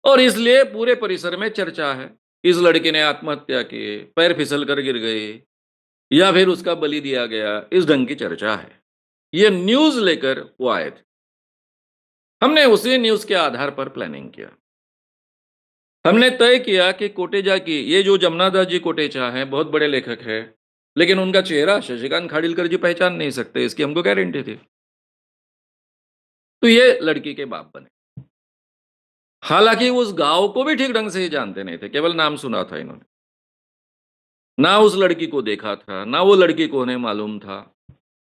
और इसलिए पूरे परिसर में चर्चा है। इस लड़की ने आत्महत्या की, पैर फिसल कर गिर गई या फिर उसका बलि दिया गया, इस ढंग की चर्चा है। ये न्यूज़ लेकर वो आए थे। हमने उसी न्यूज़ के आधार पर प्लानिंग किया। हमने तय किया कि कोटेचा की ये जो जमनादास जी कोटेचा हैं, बहुत बड़े लेखक हैं, लेकिन उनका चेहरा शशिकांत खाडिलकर जी पहचान नहीं सकते, इसकी हमको गारंटी थी। तो ये लड़की के बाप बने। हालाँकि उस गाँव को भी ठीक ढंग से ही जानते नहीं थे, केवल नाम सुना था इन्होंने। ना उस लड़की को देखा था, ना वो लड़की को उन्हें मालूम था।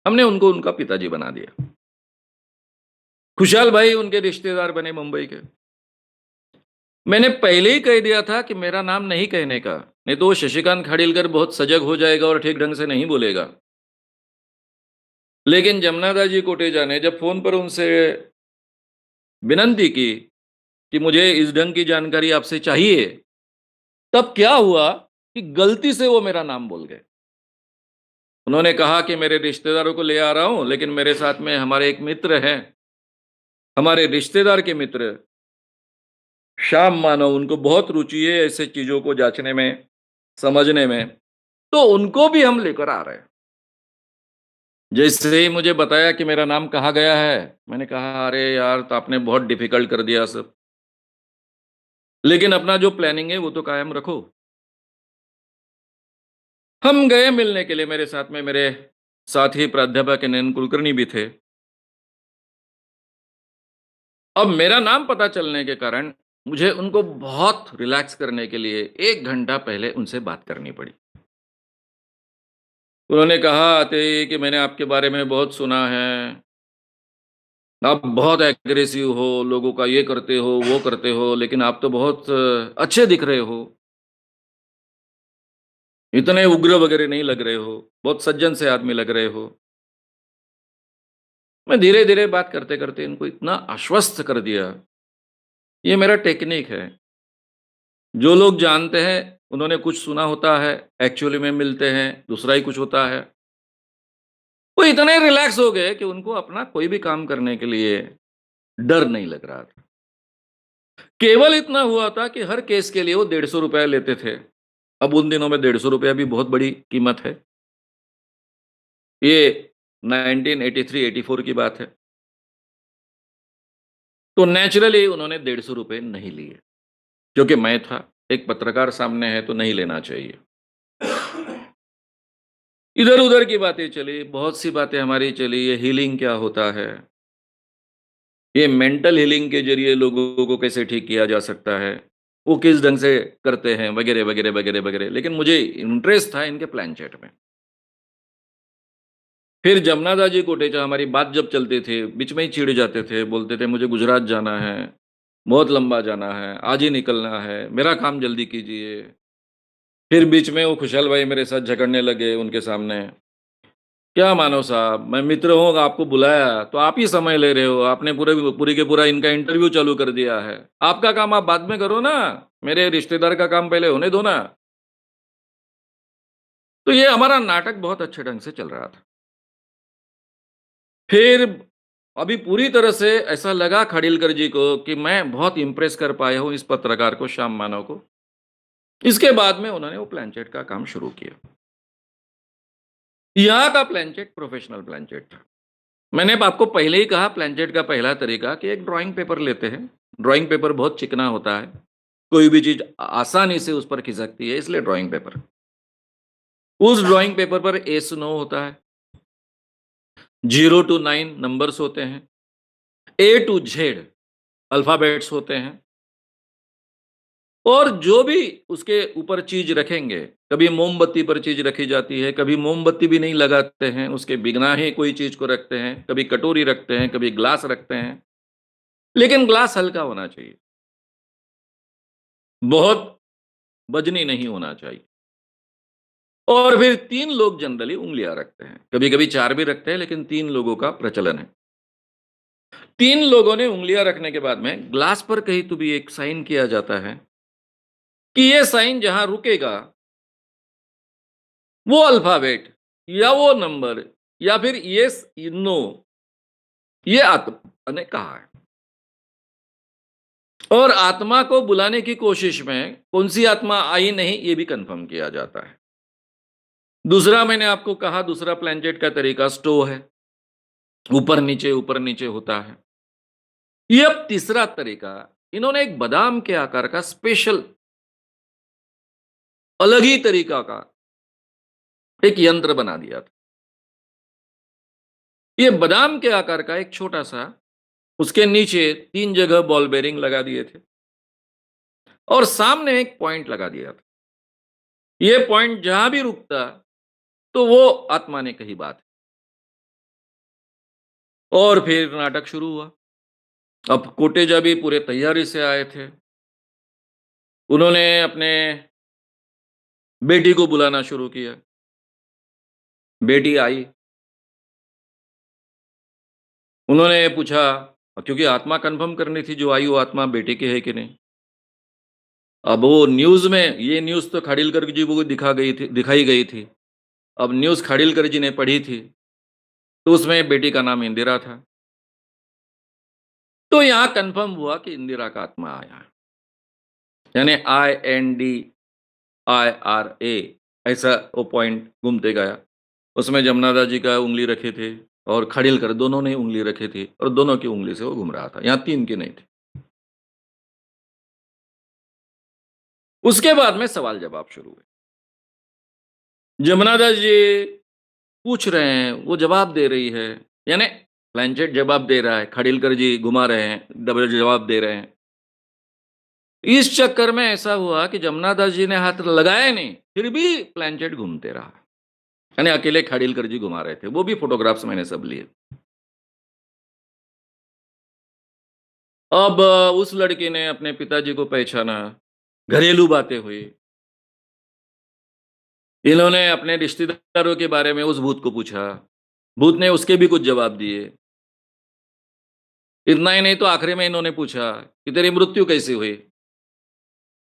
हमने उनको उनका पिताजी बना दिया। खुशहाल भाई उनके रिश्तेदार बने मुंबई के। मैंने पहले ही कह दिया था कि मेरा नाम नहीं कहने का, नहीं तो वो शशिकांत खाडिलकर बहुत सजग हो जाएगा और ठीक ढंग से नहीं बोलेगा। लेकिन जमनादास जी कोटेचा ने जब फ़ोन पर उनसे विनंती की कि मुझे इस ढंग की जानकारी आपसे चाहिए, तब क्या हुआ कि गलती से वो मेरा नाम बोल गए। उन्होंने कहा कि मेरे रिश्तेदारों को ले आ रहा हूँ, लेकिन मेरे साथ में हमारे एक मित्र हैं, हमारे रिश्तेदार के मित्र, श्याम मानव, उनको बहुत रुचि है ऐसे चीज़ों को जाँचने में, समझने में, तो उनको भी हम लेकर आ रहे हैं। जैसे ही मुझे बताया कि मेरा नाम कहा गया है, मैंने कहा, "अरे यार! तो आपने बहुत डिफ़िकल्ट कर दिया सब। लेकिन अपना जो प्लानिंग है, वो तो कायम रखो।" हम गए मिलने के लिए, मेरे साथ में मेरे साथी प्राध्यापक एन.एन. कुलकर्णी भी थे। अब मेरा नाम पता चलने के कारण मुझे उनको बहुत रिलैक्स करने के लिए 1 घंटा पहले उनसे बात करनी पड़ी। उन्होंने कहा आते ही कि मैंने आपके बारे में बहुत सुना है, आप बहुत एग्रेसिव हो, लोगों का ये करते हो, वो करते हो, लेकिन आप तो बहुत अच्छे दिख रहे हो। इतने उग्र वगैरह नहीं लग रहे हो, बहुत सज्जन से आदमी लग रहे हो। मैं धीरे-धीरे बात करते-करते इनको इतना आश्वस्त कर दिया, ये मेरा टेक्निक है। जो लोग जानते हैं, उन्होंने कुछ सुना होता है, एक्चुअली में मिलते हैं, दूसरा ही कुछ होता है। वो इतने रिलैक्स हो गए कि उनको अपना कोई भी काम करने के लिए डर नहीं लग रहा था। केवल इतना हुआ था कि हर केस के लिए वो ₹150 लेते थे। अब उन दिनों में ₹150 भी बहुत बड़ी कीमत है। ये 1983-84 की बात है। तो नेचुरली उन्होंने ₹150 नहीं लिए, क्योंकि मैं था, एक पत्रकार सामने है तो नहीं लेना चाहिए। इधर-उधर की बातें चली, बहुत सी बातें हमारी चली, ये हीलिंग क्या होता है? ये मेंटल हीलिंग के ज़रिए लोगों को कैसे ठीक किया जा सकता है? वो किस ढंग से करते हैं? वगैरह, वगैरह, वगैरह, वगैरह। लेकिन मुझे इंटरेस्ट था इनके प्लान चैट में। फिर जमनादा जी कोटेचा हमारी बात जब चलती थी, बीच में ही चिढ़ जाते थे, बोलते थे मुझे गुजरात जाना है, बहुत लंबा जाना है, आज ही निकलना है, मेरा काम जल्दी कीजिए। फिर बीच में वो खुशहाल भाई मेरे साथ झगड़ने लगे उनके सामने। क्या मानव साहब, मैं मित्र हूँ, आपको बुलाया, तो आप ही समय ले रहे हो, आपने पूरे के पूरा इनका इंटरव्यू चालू कर दिया है। आपका काम आप बाद में करो ना, मेरे रिश्तेदार का काम पहले होने दो ना। तो ये हमारा नाटक बहुत अच्छे ढंग से चल रहा था। फिर अभी पूरी तरह से ऐसा लगा खाडिलकर जी को कि मैं बहुत इम्प्रेस कर पाया हूँ इस पत्रकार को, श्याम मानव को। इसके बाद में उन्होंने वो प्लानचेट का काम शुरू किया। यहाँ का प्लानचेट प्रोफेशनल प्लानचेट था। मैंने आपको पहले ही कहा प्लानचेट का पहला तरीका कि एक ड्राइंग पेपर लेते हैं। ड्राइंग पेपर बहुत चिकना होता है। कोई भी चीज़ आसानी से उस पर खिसकती है, इसलिए ड्राइंग पेपर। उस ड्राइंग पेपर पर येस, नो होता है। 0 टू 9 नंबर्स होते हैं। ए टू ज़ेड अल्फ़ाबेट्स होते हैं। और जो भी उसके ऊपर चीज़ रखेंगे, कभी मोमबत्ती पर चीज़ रखी जाती है, कभी मोमबत्ती भी नहीं लगाते हैं, उसके बिना ही कोई चीज़ को रखते हैं, कभी कटोरी रखते हैं, कभी ग्लास रखते हैं, लेकिन ग्लास हल्का होना चाहिए, बहुत वज़नी नहीं होना चाहिए। और फिर 3 लोग जनरली उँगलियाँ रखते हैं, कभी-कभी 4 भी रखते हैं, लेकिन 3 लोगों का प्रचलन है। 3 लोगों ने उँगलियाँ रखने के बाद में ग्लास पर कहीं तो भी एक साइन किया जाता है कि ये साइन जहाँ रुकेगा वो अल्फ़ाबेट या वो नंबर या फिर येस, नो ये आत्मा ने कहा है। और आत्मा को बुलाने की कोशिश में कौन-सी आत्मा आई नहीं ये भी कन्फर्म किया जाता है। दूसरा मैंने आपको कहा दूसरा प्लैंचेट का तरीका स्टो है। ऊपर नीचे होता है। ये अब तीसरा तरीका इन्होंने एक बादाम के आकार का स्पेशल अलग ही तरीका का एक यंत्र बना दिया था। ये बादाम के आकार का एक छोटा-सा उसके नीचे 3 जगह बॉल बेयरिंग लगा दिए थे और सामने एक पॉइंट लगा दिया था। ये पॉइंट जहां भी रुकता, तो वो आत्मा ने कही बात। और फिर नाटक शुरू हुआ। अब कोटेजा भी पूरे तैयारी से आए थे। उन्होंने अपने बेटी को बुलाना शुरू किया। बेटी आई। उन्होंने पूछा क्योंकि आत्मा कन्फर्म करनी थी जो आई वो आत्मा बेटे की है कि नहीं। अब वो न्यूज़ में ये न्यूज़ तो खाडिलकर जी को दिखाई गई थी। अब न्यूज़ खाडिलकर जी ने पढ़ी थी, तो उसमें बेटी का नाम इंदिरा था। तो यहाँ कन्फर्म हुआ कि इंदिरा का आत्मा आया है। यानी INDIRA ऐसा वो पॉइंट घूमते गया। उसमें जमनादा जी का उँगली रखे थे और खाडिलकर दोनों ने उँगली रखी थी और दोनों की उँगली से वो घूम रहा था। यहाँ 3 की नहीं थी। उसके बाद में सवाल-जवाब शुरू हुए। जमुना दास जी पूछ रहे हैं, वो जवाब दे रही है। यानी प्लैंचेट जवाब दे रहा है, खाडिलकर जी घुमा रहे हैं, डबल जवाब दे रहे हैं। इस चक्कर में ऐसा हुआ कि जमुना दास जी ने हाथ लगाया नहीं, फिर भी प्लैंचेट घूमते रहा। यानी अकेले खाडिलकर जी घुमा रहे थे, वो भी फ़ोटोग्राफ्स मैंने सब लिए। अब उस लड़की ने अपने पिताजी को पहचाना, घरेलू बातें हुई। इन्होंने अपने रिश्तेदारों के बारे में उस भूत को पूछा, भूत ने उसके भी कुछ जवाब दिए। इतना ही नहीं तो आखिरी में इन्होंने पूछा कि तेरी मृत्यु कैसे हुई?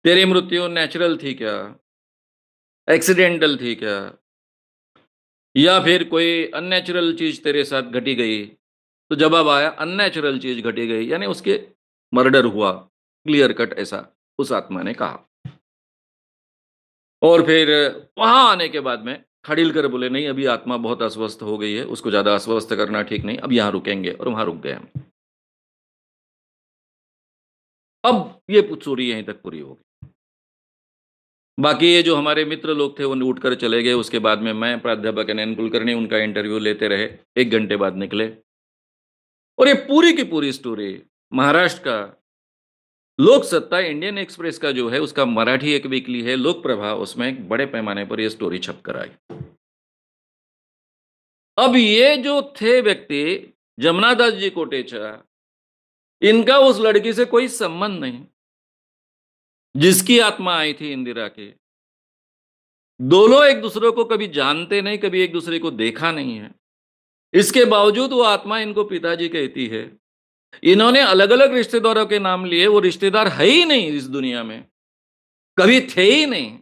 तेरी मृत्यु नेचुरल थी क्या? एक्सीडेंटल थी क्या? या फिर कोई अननेचुरल चीज़ तेरे साथ घटी गई? तो जवाब आया अननेचुरल चीज़ घटी गई, यानी उसके मर्डर हुआ, क्लियर कट ऐसा उस आत्मा ने कहा। और फिर वहाँ आने के बाद में खड़ीलकर बोले, "नहीं, अभी आत्मा बहुत अस्वस्थ हो गई है, उसको ज़्यादा अस्वस्थ करना ठीक नहीं, अब यहाँ रुकेंगे" और वहाँ रुक गए हम। अब ये स्टोरी यहीं तक पूरी हो गई। बाकी ये जो हमारे मित्र लोग थे, वो उठकर चले गए, उसके बाद में मैं, प्राध्यापक एनएन कुलकर्णी उनका इंटरव्यू लेते रहे, 1 घंटे बाद निकले। और ये पूरी की पूरी स्टोरी महाराष्ट्र का लोक सत्ता इंडियन एक्सप्रेस का जो है, उसका मराठी एक वीकली है लोकप्रभा, उसमें एक बड़े पैमाने पर ये स्टोरी छप कर आई। अब ये जो थे व्यक्ति, जमना दास जी कोटेचा, इनका उस लड़की से कोई संबंध नहीं, जिसकी आत्मा आई थी इंदिरा की। दोनों एक-दूसरे को कभी जानते नहीं, कभी एक-दूसरे को देखा नहीं है। इसके बावजूद वो आत्मा इनको पिताजी कहती है। इन्होंने अलग-अलग रिश्तेदारों के नाम लिए, वो रिश्तेदार है ही नहीं इस दुनिया में, कभी थे ही नहीं।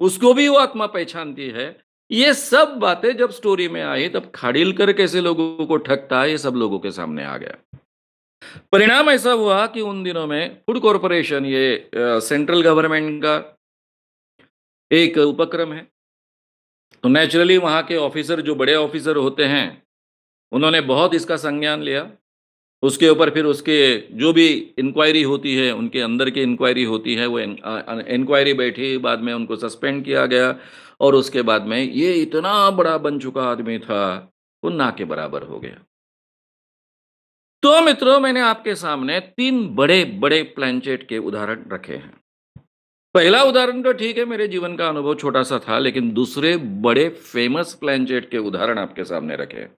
उसको भी वो आत्मा पहचानती है। ये सब बातें जब स्टोरी में आई, तब खाड़िलकर कैसे लोगों को ठगता है, ये सब लोगों के सामने आ गया। परिणाम ऐसा हुआ कि उन दिनों में फूड कॉर्पोरेशन, ये सेंट्रल गवर्नमेंट का एक उपक्रम है। तो नेचुरली वहाँ के ऑफिसर, जो बड़े ऑफिसर होते हैं, उन्होंने बहुत इसका संज्ञान लिया। उसके ऊपर फिर उसके जो भी इंक्वायरी होती है, उनके अंदर की इंक्वायरी होती है, वो इंक्वायरी बैठी, बाद में उनको सस्पेंड किया गया और उसके बाद में ये इतना बड़ा बन चुका आदमी था, वो ना के बराबर हो गया। तो मित्रों, मैंने आपके सामने 3 बड़े-बड़े प्लेनचेट के उदाहरण रखे हैं। पहला उदाहरण तो ठीक है, मेरे जीवन का अनुभव छोटा-सा था, लेकिन दूसरे बड़े फेमस प्लेनचेट के उदाहरण आपके सामने रखे हैं।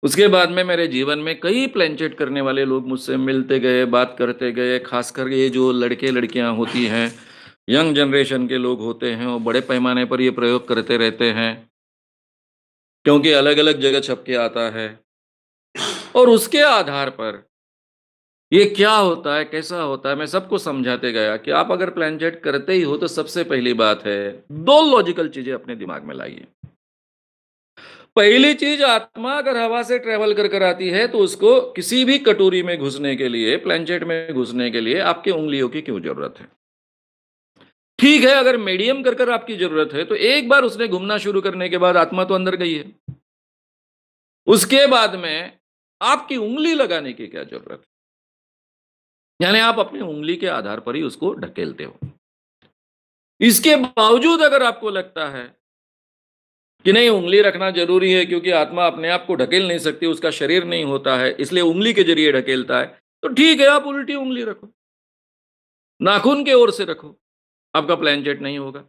उसके बाद में मेरे जीवन में कई प्लेनचेट करने वाले लोग मुझसे मिलते गए, बात करते गए, ख़ासकर ये जो लड़के-लड़कियाँ होती हैं, यंग जनरेशन के लोग होते हैं, वो बड़े पैमाने पर ये प्रयोग करते रहते हैं, क्योंकि अलग-अलग जगह छप के आता है। और उसके आधार पर ये क्या होता है, कैसा होता है, मैं सबको समझाते गया कि आप अगर प्लेनचेट करते ही हो, तो सबसे पहली बात है, 2 लॉजिकल चीज़ें अपने दिमाग में लाइए। पहली चीज़, आत्मा अगर हवा से ट्रैवल कर कर आती है, तो उसको किसी भी कटोरी में घुसने के लिए, प्लेनचेट में घुसने के लिए आपकी उँगलियों की क्यों ज़रूरत है? ठीक है, अगर मीडियम कर कर आपकी ज़रूरत है, तो एक बार उसने घूमना शुरू करने के बाद आत्मा तो अंदर गई है। उसके बाद में आपकी उँगली लगाने की क्या ज़रूरत है? यानी आप अपनी उँगली के आधार पर ही उसको ढकेलते हो। इसके बावजूद अगर आपको लगता है कि नहीं, उँगली रखना ज़रूरी है, क्योंकि आत्मा अपने आप को ढकेल नहीं सकती, उसका शरीर नहीं होता है, इसलिए उँगली के ज़रिए ढकेलता है, तो ठीक है, आप उल्टी उँगली रखो, नाखून की ओर से रखो, आपका प्लेनचेट नहीं होगा।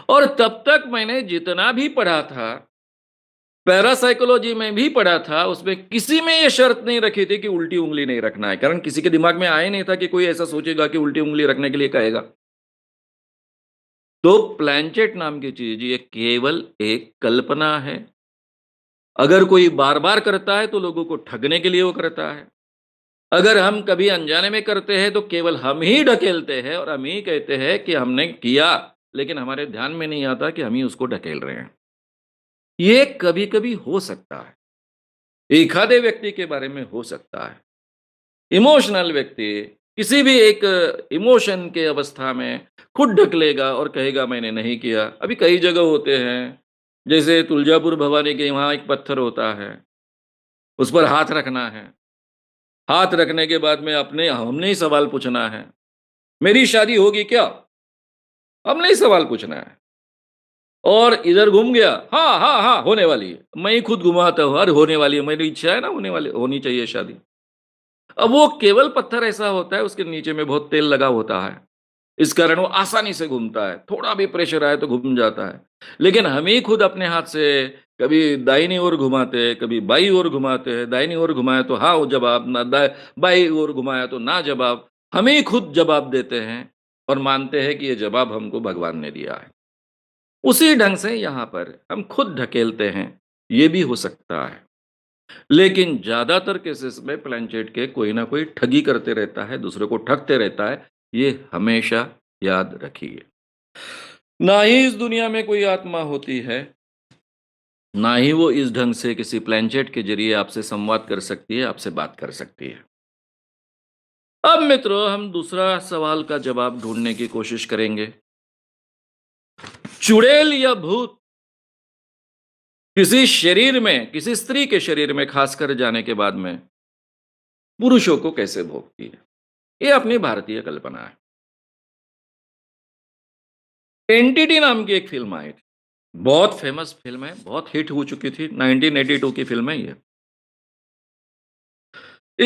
और तब तक मैंने जितना भी पढ़ा था, पैरासाइकोलॉजी में भी पढ़ा था, उसमें किसी में ये शर्त नहीं रखी थी कि उल्टी उँगली नहीं रखना है, कारण किसी के दिमाग में आया नहीं था कि कोई ऐसा सोचेगा कि उल्टी उँगली रखने के लिए कहेगा। तो प्लेनचेट नाम की चीज़ ये केवल एक कल्पना है। अगर कोई बार-बार करता है, तो लोगों को ठगने के लिए वो करता है। अगर हम कभी अनजाने में करते हैं, तो केवल हम ही ढकेलते हैं और हम ही कहते हैं कि हमने किया, लेकिन हमारे ध्यान में नहीं आता कि हम ही उसको ढकेल रहे हैं। ये कभी-कभी हो सकता है, एखाधे व्यक्ति के बारे में हो सकता है। इमोशनल व्यक्ति किसी भी एक इमोशन के अवस्था में खुद ढकलेगा और कहेगा मैंने नहीं किया। अभी कई जगह होते हैं, जैसे तुलजापुर भवानी के वहाँ एक पत्थर होता है, उस पर हाथ रखना है। हाथ रखने के बाद में अपने हमने ही सवाल पूछना है, मेरी शादी होगी क्या? हमने ही सवाल पूछना है। और इधर घूम गया, हाँ, हाँ, हाँ, होने वाली है। मैं ही खुद घुमाता हूँ, अरे होने वाली है, मेरी इच्छा है ना, होनी चाहिए शादी। अब वो केवल पत्थर ऐसा होता है, उसके नीचे में बहुत तेल लगा होता है। इस कारण वो आसानी से घूमता है, थोड़ा भी प्रेशर आए तो घूम जाता है। लेकिन हम ही खुद अपने हाथ से कभी दाहिनी ओर घुमाते हैं, कभी बाईं ओर घुमाते हैं। दाहिनी ओर घुमाया तो हाँ वो जवाब, ना बाईं ओर घुमाया तो ना जवाब। हम ही खुद जवाब देते हैं और मानते हैं कि ये जवाब हमको भगवान ने दिया है। उसी ढंग से यहाँ पर हम खुद ढकेलते हैं, ये भी हो सकता है। लेकिन ज़्यादातर केसेस में प्लेनचेट के कोई ना कोई ठगी करते रहता है, दूसरे को ठगते रहता है, ये हमेशा याद रखिए। ना ही इस दुनिया में कोई आत्मा होती है, ना ही वो इस ढंग से किसी प्लेनचेट के ज़रिए आपसे संवाद कर सकती है, आपसे बात कर सकती है। अब मित्रों, हम दूसरा सवाल का जवाब ढूँढने की कोशिश करेंगे। चुड़ैल या भूत किसी शरीर में, किसी स्त्री के शरीर में खासकर जाने के बाद में पुरुषों को कैसे भोगती है? ये अपनी भारतीय कल्पना है। एंटिटी नाम की एक फ़िल्म आई थी। बहुत फ़ेमस फ़िल्म है, बहुत हिट हो चुकी थी, 1982 की फ़िल्म है ये।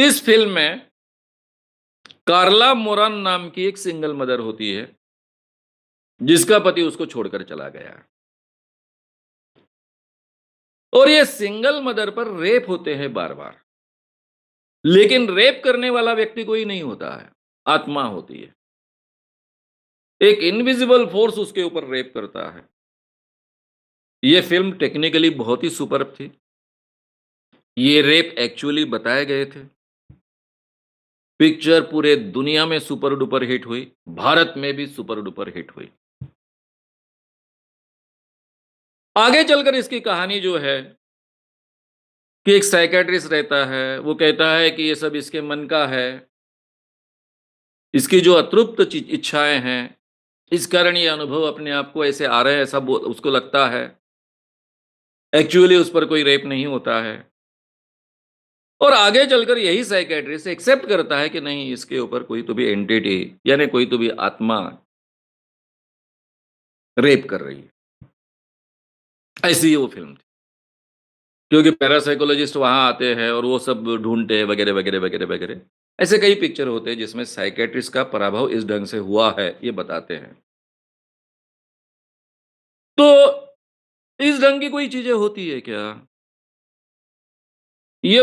इस फ़िल्म में कार्ला मोरान नाम की एक सिंगल मदर होती है, जिसका पति उसको छोड़कर चला गया है। और ये सिंगल मदर पर रेप होते हैं बार-बार। लेकिन रेप करने वाला व्यक्ति कोई नहीं होता है, आत्मा होती है। एक इनविजिबल फ़ोर्स उसके ऊपर रेप करता है। ये फ़िल्म टेक्निकली बहुत ही सुपर्ब थी। ये रेप एक्चुअली बताए गए थे। पिक्चर पूरे दुनिया में सुपर डुपर हिट हुई, भारत में भी सुपर डुपर हिट हुई। आगे चलकर इसकी कहानी जो है कि एक साइकियाट्रिस्ट रहता है, वो कहता है कि ये सब इसके मन का है, इसकी जो अतृप्त इच्छाएँ हैं, इस कारण ये अनुभव अपने आप को ऐसे आ रहे हैं, ऐसा वो उसको लगता है। एक्चुअली उस पर कोई रेप नहीं होता है। और आगे चलकर यही साइकियाट्रिस्ट एक्सेप्ट करता है कि नहीं, इसके ऊपर कोई तो भी एंटिटी यानी कोई तो भी आत्मा रेप कर रही है। ऐसी ही वो फ़िल्म थी। क्योंकि पैरासाइकोलॉजिस्ट वहाँ आते हैं और वो सब ढूँढते हैं वगैरह, वगैरह, वगैरह, वगैरह। ऐसे कई पिक्चर होते हैं जिसमें साइकियाट्रिस्ट का पराभव इस ढंग से हुआ है, ये बताते हैं। तो इस ढंग की कोई चीज़ें होती है क्या? ये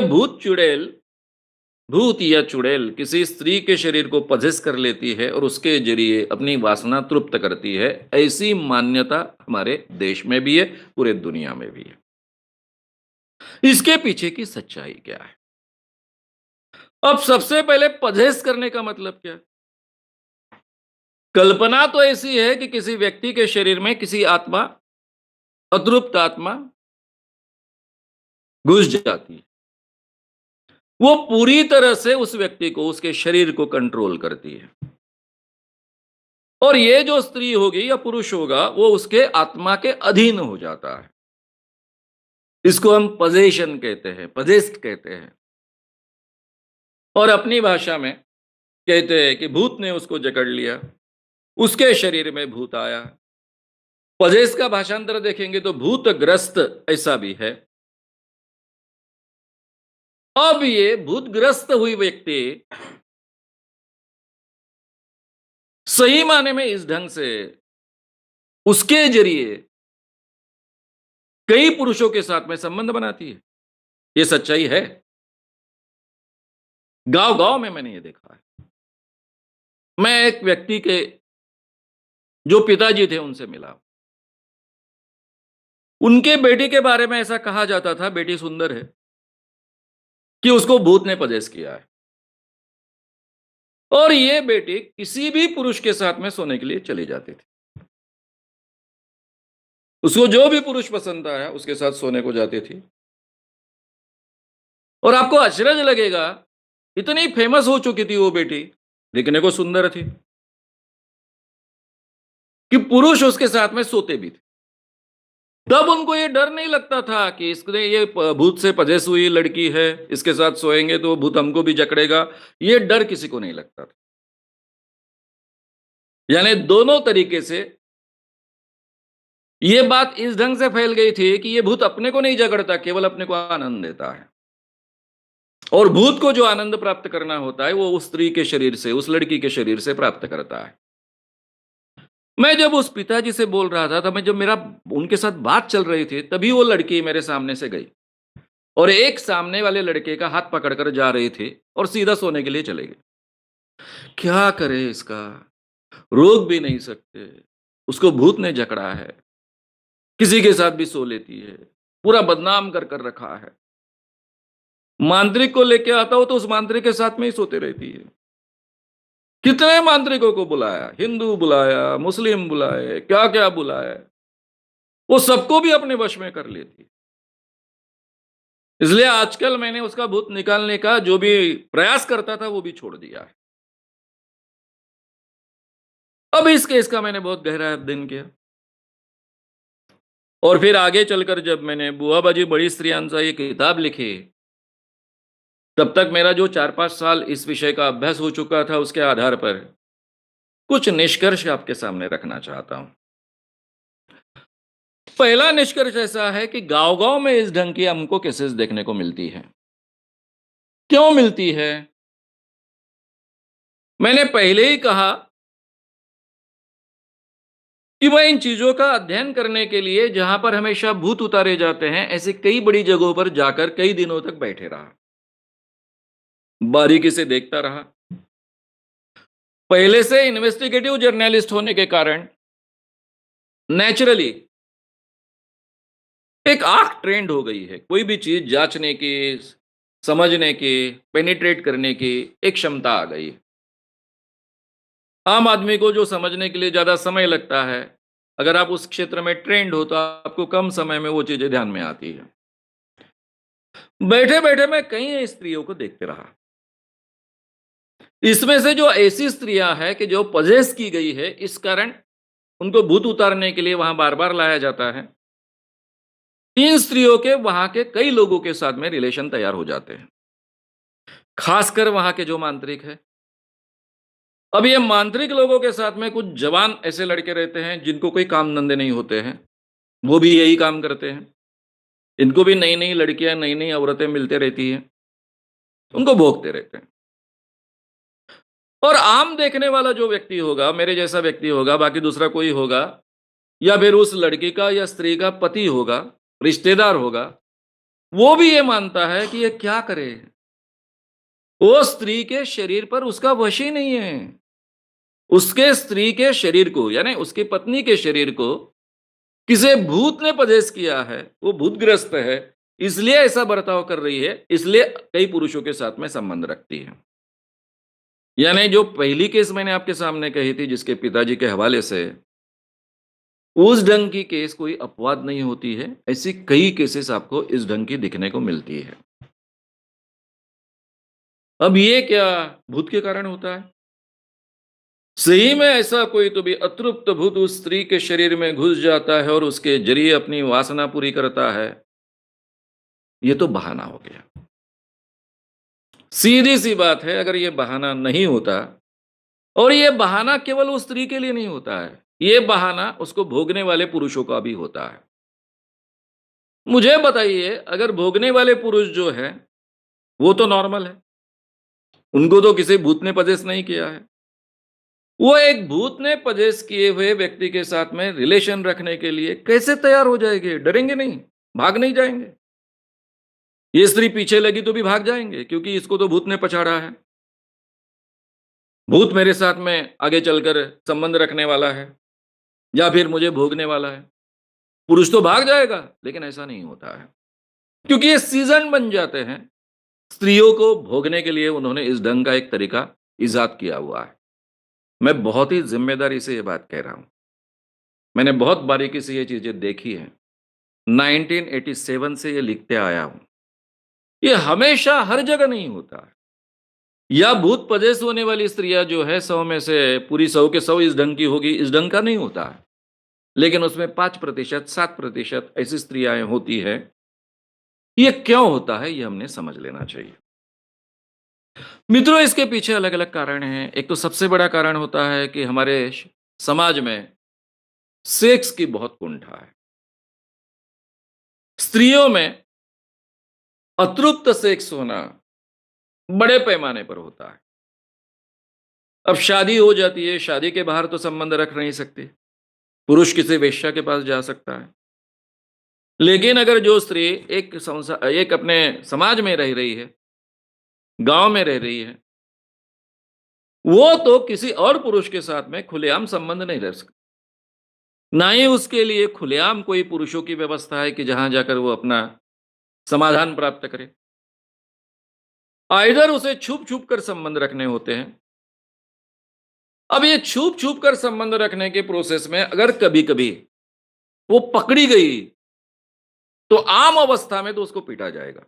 भूत या चुड़ैल किसी स्त्री के शरीर को पजेस कर लेती है और उसके ज़रिए अपनी वासना तृप्त करती है, ऐसी मान्यता हमारे देश में भी है, पूरे दुनिया में भी है। इसके पीछे की सच्चाई क्या है? अब सबसे पहले पजेस करने का मतलब क्या है? कल्पना तो ऐसी है कि किसी व्यक्ति के शरीर में किसी आत्मा, अतृप्त आत्मा घुस जाती है। वो पूरी तरह से उस व्यक्ति को, उसके शरीर को कंट्रोल करती है। और ये जो स्त्री होगी या पुरुष होगा, वो उसके आत्मा के अधीन हो जाता है। इसको हम पजेशन कहते हैं, पजेस्ड कहते हैं। और अपनी भाषा में कहते हैं कि भूत ने उसको जकड़ लिया, उसके शरीर में भूत आया। पजेस का भाषांतर देखेंगे तो भूतग्रस्त ऐसा भी है। अब ये भूतग्रस्त हुई व्यक्ति सही माने में इस ढंग से उसके जरिए कई पुरुषों के साथ में संबंध बनाती है। ये सच्चाई है। गाँव-गाँव में मैंने ये देखा है। मैं एक व्यक्ति के जो पिताजी थे उनसे मिला। उनके बेटे के बारे में ऐसा कहा जाता था, बेटी सुंदर है, कि उसको भूत ने पजेस किया है। और ये बेटी किसी भी पुरुष के साथ में सोने के लिए चली जाती थी। उसको जो भी पुरुष पसंद आया उसके साथ सोने को जाती थी। और आपको आश्चर्य लगेगा, इतनी फेमस हो चुकी थी वो बेटी, दिखने को सुंदर थी, कि पुरुष उसके साथ में सोते भी थे। तब उनको ये डर नहीं लगता था कि इसने ये भूत से पजेस हुई लड़की है, इसके साथ सोएंगे तो भूत हमको भी जकड़ेगा। ये डर किसी को नहीं लगता था। यानी दोनों तरीके से ये बात इस ढंग से फैल गई थी कि ये भूत अपने को नहीं जकड़ता, केवल अपने को आनंद देता है। और भूत को जो आनंद प्राप्त करना होता है, वो उस स्त्री के शरीर से, उस लड़की के शरीर से प्राप्त करता है। मैं जब उस पिताजी से बोल रहा था, तब जब मेरा उनके साथ बात चल रही थी, तभी वो लड़की मेरे सामने से गई और एक सामने वाले लड़के का हाथ पकड़कर जा रही थी और सीधा सोने के लिए चले गए। क्या करे इसका? रोक भी नहीं सकते। उसको भूत ने जकड़ा है। किसी के साथ भी सो लेती है। पूरा बदनाम कर कर रखा है। मांत्रिक को लेके आता हो तो उस मांत्रिक के साथ में ही सोते रहती है। कितने मांत्रिकों को बुलाया, हिंदू बुलाया, मुस्लिम बुलाए, क्या-क्या बुलाया। वो सबको भी अपने वश में कर लेती। इसलिए आजकल मैंने उसका भूत निकालने का जो भी प्रयास करता था, वो भी छोड़ दिया है। अब इस केस का मैंने बहुत गहरा अध्ययन किया और फिर आगे चलकर जब मैंने बुआ बाजी बड़ी स्त्रियांचा ये किताब लिखी, तब तक मेरा जो 4-5 साल इस विषय का अभ्यास हो चुका था, उसके आधार पर कुछ निष्कर्ष आपके सामने रखना चाहता हूँ। पहला निष्कर्ष ऐसा है कि गाँव-गाँव में इस ढंग की हमको केसेस देखने को मिलती है। क्यों मिलती है? मैंने पहले ही कहा कि वह इन चीज़ों का अध्ययन करने के लिए जहाँ पर हमेशा भूत उतारे जाते हैं, ऐसी कई बड़ी जगहों पर जाकर कई दिनों तक बैठे रहा। बारीकी से देखता रहा। पहले से इन्वेस्टिगेटिव जर्नलिस्ट होने के कारण नेचुरली एक आँख ट्रेन्ड हो गई है। कोई भी चीज़ जाँचने की, समझने की, पेनिट्रेट करने की एक क्षमता आ गई है। आम आदमी को जो समझने के लिए ज़्यादा समय लगता है, अगर आप उस क्षेत्र में ट्रेन्ड हो तो आपको कम समय में वो चीज़ें ध्यान में आती है। बैठे-बैठे मैं कई स्त्रियों को देखते रहा। इसमें से जो ऐसी स्त्रियाँ हैं कि जो पजेस की गई है, इस कारण उनको भूत उतारने के लिए वहाँ बार-बार लाया जाता है। इन स्त्रियों के वहाँ के कई लोगों के साथ में रिलेशन तैयार हो जाते हैं। खासकर वहाँ के जो मांत्रिक हैं। अब ये मांत्रिक लोगों के साथ में कुछ जवान ऐसे लड़के रहते हैं जिनको कोई काम-धंधे नहीं होते हैं। वो भी यही काम करते हैं। इनको भी नई-नई लड़कियाँ, नई-नई औरतें मिलते रहती हैं। उनको भोगते रहते हैं। और आम देखने वाला जो व्यक्ति होगा, मेरे जैसा व्यक्ति होगा, बाकी दूसरा कोई होगा या फिर उस लड़की का या स्त्री का पति होगा, रिश्तेदार होगा, वो भी ये मानता है कि ये क्या करे? वो स्त्री के शरीर पर उसका वश ही नहीं है। उसके स्त्री के शरीर को यानी उसकी पत्नी के शरीर को किसी भूत ने पजेस किया है, वो भूतग्रस्त है, इसलिए ऐसा बर्ताव कर रही है, इसलिए कई पुरुषों के साथ में संबंध रखती है। यानी जो पहली केस मैंने आपके सामने कही थी जिसके पिताजी के हवाले से, उस ढंग की केस कोई अपवाद नहीं होती है, ऐसी कई केसेस आपको इस ढंग की दिखने को मिलती है। अब ये क्या भूत के कारण होता है? सही में ऐसा कोई तो भी अतृप्त भूत उस स्त्री के शरीर में घुस जाता है और उसके ज़रिए अपनी वासना पूरी करता है, ये तो बहाना हो गया। सीधी-सी बात है अगर ये बहाना नहीं होता और ये बहाना केवल उस स्त्री के लिए नहीं होता है, ये बहाना उसको भोगने वाले पुरुषों का भी होता है। मुझे बताइए अगर भोगने वाले पुरुष जो हैं, वो तो नॉर्मल है, उनको तो किसी भूत ने पजेस नहीं किया है। वो एक भूत ने पजेस किए हुए व्यक्ति के साथ में रिलेशन रखने के लिए कैसे तैयार हो जाएँगे? डरेंगे नहीं, भाग नहीं जाएँगे। ये स्त्री पीछे लगी तो भी भाग जाएँगे क्योंकि इसको तो भूत ने पछाड़ा है। भूत मेरे साथ में आगे चलकर संबंध रखने वाला है या फिर मुझे भोगने वाला है। पुरुष तो भाग जाएगा, लेकिन ऐसा नहीं होता है। क्योंकि ये सीज़न बन जाते हैं। स्त्रियों को भोगने के लिए उन्होंने इस ढंग का एक तरीका इज़ाद किया हुआ है। मैं बहुत ही ज़िम्मेदारी से ये बात कह रहा हूँ। मैंने बहुत बारीकी से ये चीज़ें देखी हैं। 1987 से ये लिखते आया हूँ। ये हमेशा हर जगह नहीं होता है। या भूत पजेस होने वाली स्त्रियाँ जो है 100 में से पूरी 100 के 100 इस ढंग की होगी, इस ढंग का नहीं होता है। लेकिन उसमें 5% 7% ऐसी स्त्रियाँ होती हैं। ये क्यों होता है, ये हमने समझ लेना चाहिए। मित्रों, इसके पीछे अलग-अलग कारण हैं। एक तो सबसे बड़ा कारण होता है कि हमारे समाज में सेक्स की बहुत कुंठा है। स्त्रियों में अतृप्त सेक्स होना बड़े पैमाने पर होता है। अब शादी हो जाती है, शादी के बाहर तो संबंध रख नहीं सकते। पुरुष किसी वेश्या के पास जा सकता है। लेकिन अगर जो स्त्री एक अपने समाज में रह रही है, गाँव में रह रही है, वो तो किसी और पुरुष के साथ में खुलेआम संबंध नहीं रख सकती। ना ही उसके लिए खुलेआम कोई पुरुषों की व्यवस्था है कि जहाँ जाकर वो अपना समाधान प्राप्त करे। आइदर उसे छुप-छुप कर संबंध रखने होते हैं अब ये छुप-छुप कर संबंध रखने के प्रोसेस में अगर कभी-कभी वो पकड़ी गई, तो आम अवस्था में तो उसको पीटा जाएगा।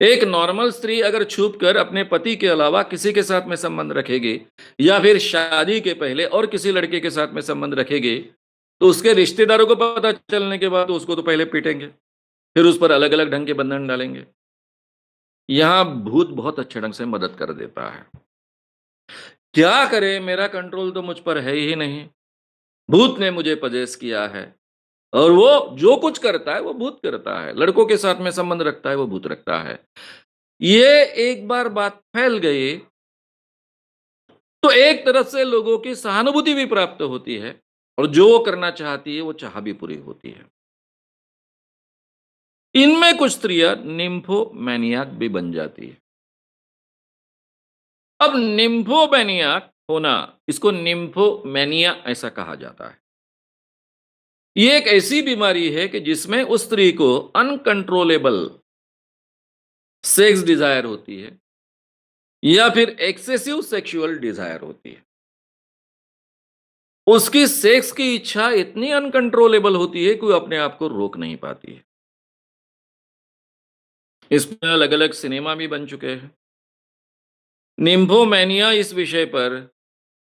एक नॉर्मल स्त्री अगर छुप कर अपने पति के अलावा किसी के साथ में संबंध रखेगी या फिर शादी के पहले और किसी लड़के के साथ में संबंध रखेगी, तो उसके रिश्तेदारों को पता चलने के बाद उसको तो पहले पीटेंगे, फिर उस पर अलग-अलग ढंग के बंधन डालेंगे। यहाँ भूत बहुत अच्छे ढंग से मदद कर देता है। क्या करे, मेरा कंट्रोल तो मुझ पर है ही नहीं। भूत ने मुझे पजेस किया है और वो जो कुछ करता है वो भूत करता है। लड़कों के साथ में संबंध रखता है वो भूत रखता है। ये एक बार बात फैल गई, तो एक तरफ से लोगों की सहानुभूति भी प्राप्त होती है और जो वो करना चाहती है वो चाह भी पूरी होती है। इनमें कुछ स्त्रियां निम्फोमैनियाक भी बन जाती है। अब निम्फोमैनियाक होना, इसको निम्फोमैनिया ऐसा कहा जाता है। ये एक ऐसी बीमारी है कि जिसमें उस स्त्री को अनकंट्रोलेबल सेक्स डिजायर होती है या फिर एक्सेसिव सेक्सुअल डिजायर होती है। उसकी सेक्स की इच्छा इतनी अनकंट्रोलेबल होती है कि वो अपने आप को रोक नहीं पाती है। इसमें अलग-अलग सिनेमा भी बन चुके हैं। निम्फोमैनिया इस विषय पर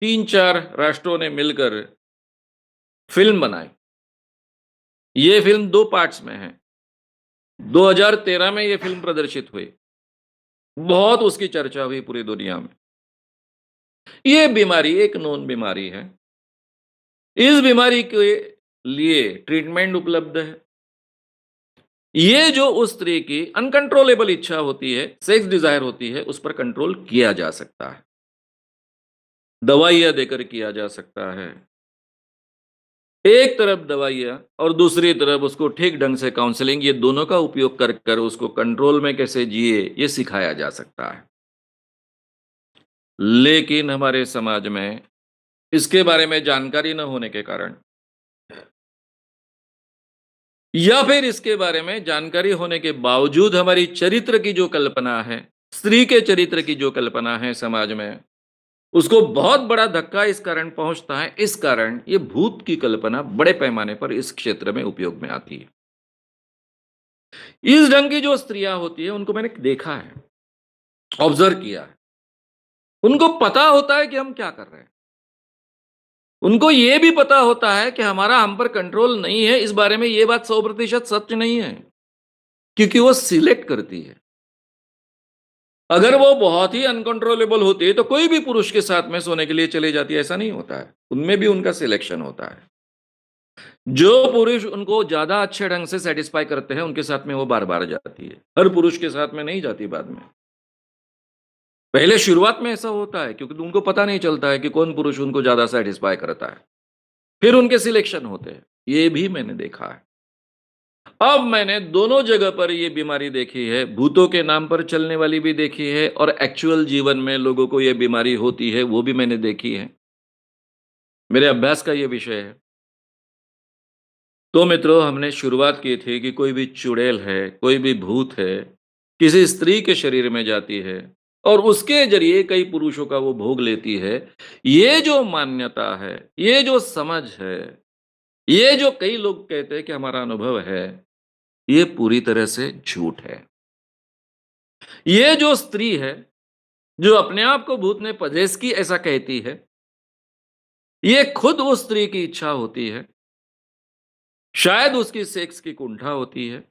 3-4 राष्ट्रों ने मिलकर फ़िल्म बनाई। ये फ़िल्म 2 पार्ट्स में है। 2013 में ये फ़िल्म प्रदर्शित हुई। बहुत उसकी चर्चा हुई पूरी दुनिया में। ये बीमारी एक नोन बीमारी है। इस बीमारी के लिए ट्रीटमेंट उपलब्ध है। ये जो उस स्त्री की अनकंट्रोलेबल इच्छा होती है, सेक्स डिज़ायर होती है, उस पर कंट्रोल किया जा सकता है। दवाइयाँ देकर किया जा सकता है। एक तरफ दवाइयाँ और दूसरी तरफ उसको ठीक ढंग से काउंसलिंग, ये दोनों का उपयोग कर कर उसको कंट्रोल में कैसे जिए, ये सिखाया जा सकता है। लेकिन हमारे समाज में इसके बारे में जानकारी न होने के कारण या फिर इसके बारे में जानकारी होने के बावजूद हमारी चरित्र की जो कल्पना है, स्त्री के चरित्र की जो कल्पना है समाज में, उसको बहुत बड़ा धक्का इस कारण पहुँचता है, इस कारण ये भूत की कल्पना बड़े पैमाने पर इस क्षेत्र में उपयोग में आती है। इस ढंग की जो स्त्रियाँ होती हैं, उनको मैंने देखा है, ऑब्ज़र्व किया है। उनको पता होता है कि हम क्या कर रहे हैं। उनको ये भी पता होता है कि हमारा हम पर कंट्रोल नहीं है, इस बारे में ये बात 100% सच नहीं है, क्योंकि वो सिलेक्ट करती है। अगर वो बहुत ही अनकंट्रोलेबल होती, तो कोई भी पुरुष के साथ में सोने के लिए चली जाती, ऐसा नहीं होता है। उनमें भी उनका सिलेक्शन होता है। जो पुरुष उनको ज़्यादा अच्छे ढंग से सैटिस्फाई करते हैं, उनके साथ में वो बार-बार जाती है। हर पुरुष के साथ में नहीं जाती बाद में। पहले शुरुआत में ऐसा होता है क्योंकि उनको पता नहीं चलता है कि कौन पुरुष उनको ज़्यादा सैटिस्फाई करता है। फिर उनके सिलेक्शन होते हैं। ये भी मैंने देखा है। अब मैंने दोनों जगह पर ये बीमारी देखी है, भूतों के नाम पर चलने वाली भी देखी है और एक्चुअल जीवन में लोगों को ये बीमारी होती है, वो भी मैंने देखी है। मेरे अभ्यास का ये विषय है। तो मित्रों, हमने शुरुआत की थी कि कोई भी चुड़ैल है, कोई भी भूत है, किसी स्त्री के शरीर में जाती है और उसके ज़रिए कई पुरुषों का वो भोग लेती है। ये जो मान्यता है, ये जो समझ है, ये जो कई लोग कहते हैं कि हमारा अनुभव है, ये पूरी तरह से झूठ है। ये जो स्त्री है, जो अपने आप को भूत ने पजेस की ऐसा कहती है, ये खुद उस स्त्री की इच्छा होती है। शायद उसकी सेक्स की कुंठा होती है।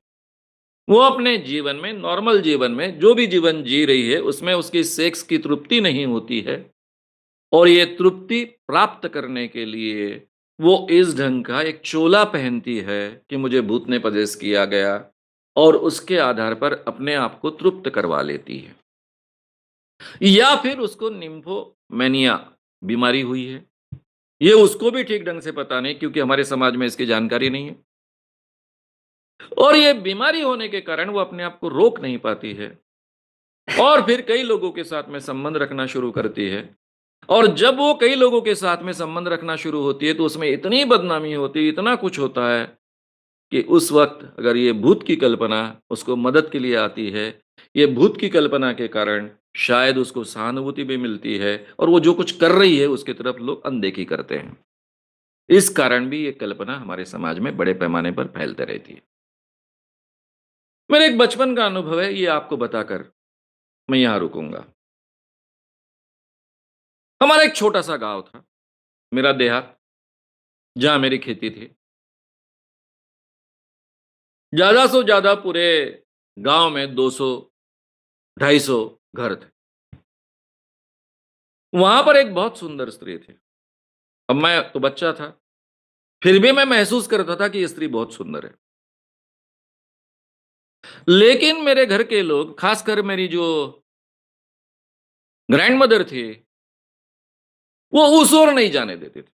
वो अपने जीवन में, नॉर्मल जीवन में, जो भी जीवन जी रही है, उसमें उसकी सेक्स की तृप्ति नहीं होती है और ये तृप्ति प्राप्त करने के लिए वो इस ढंग का एक चोला पहनती है कि मुझे भूत ने पजेस किया गया और उसके आधार पर अपने आप को तृप्त करवा लेती है। या फिर उसको निम्फोमेनिया बीमारी हुई है। ये उसको भी ठीक ढंग से पता नहीं क्योंकि हमारे समाज में इसकी जानकारी नहीं है। और ये बीमारी होने के कारण वो अपने आप को रोक नहीं पाती है और फिर कई लोगों के साथ में संबंध रखना शुरू करती है। और जब वो कई लोगों के साथ में संबंध रखना शुरू होती है, तो उसमें इतनी बदनामी होती है, इतना कुछ होता है कि उस वक़्त अगर ये भूत की कल्पना उसको मदद के लिए आती है, ये भूत की कल्पना के कारण शायद उसको सहानुभूति भी मिलती है और वो जो कुछ कर रही है उसकी तरफ लोग अनदेखी करते हैं। इस कारण भी ये कल्पना हमारे समाज में बड़े पैमाने पर फैलते रहती है। मेरा एक बचपन का अनुभव है, ये आपको बताकर मैं यहाँ रुकूँगा। हमारा एक छोटा-सा गाँव था, मेरा देहात, जहाँ मेरी खेती थी। ज़्यादा से ज़्यादा पूरे गाँव में 200 250 घर थे। वहाँ पर एक बहुत सुंदर स्त्री थी। अब मैं तो बच्चा था, फिर भी मैं महसूस करता था कि ये स्त्री बहुत सुंदर है। लेकिन मेरे घर के लोग, खासकर मेरी जो ग्रैंडमदर थी, वो उस ओर नहीं जाने देते थे।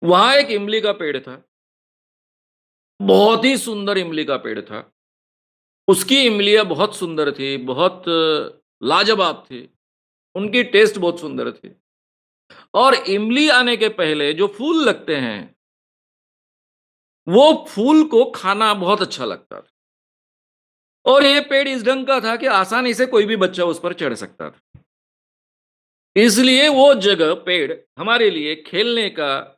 वहाँ एक इमली का पेड़ था, बहुत ही सुंदर इमली का पेड़ था। उसकी इमलियाँ बहुत सुंदर थी, बहुत लाजवाब थी। उनकी टेस्ट बहुत सुंदर थी और इमली आने के पहले जो फूल लगते हैं, वो फूल को खाना बहुत अच्छा लगता था और ये पेड़ इस ढंग का था कि आसानी से कोई भी बच्चा उस पर चढ़ सकता था। इसलिए वो जगह, पेड़ हमारे लिए खेलने का,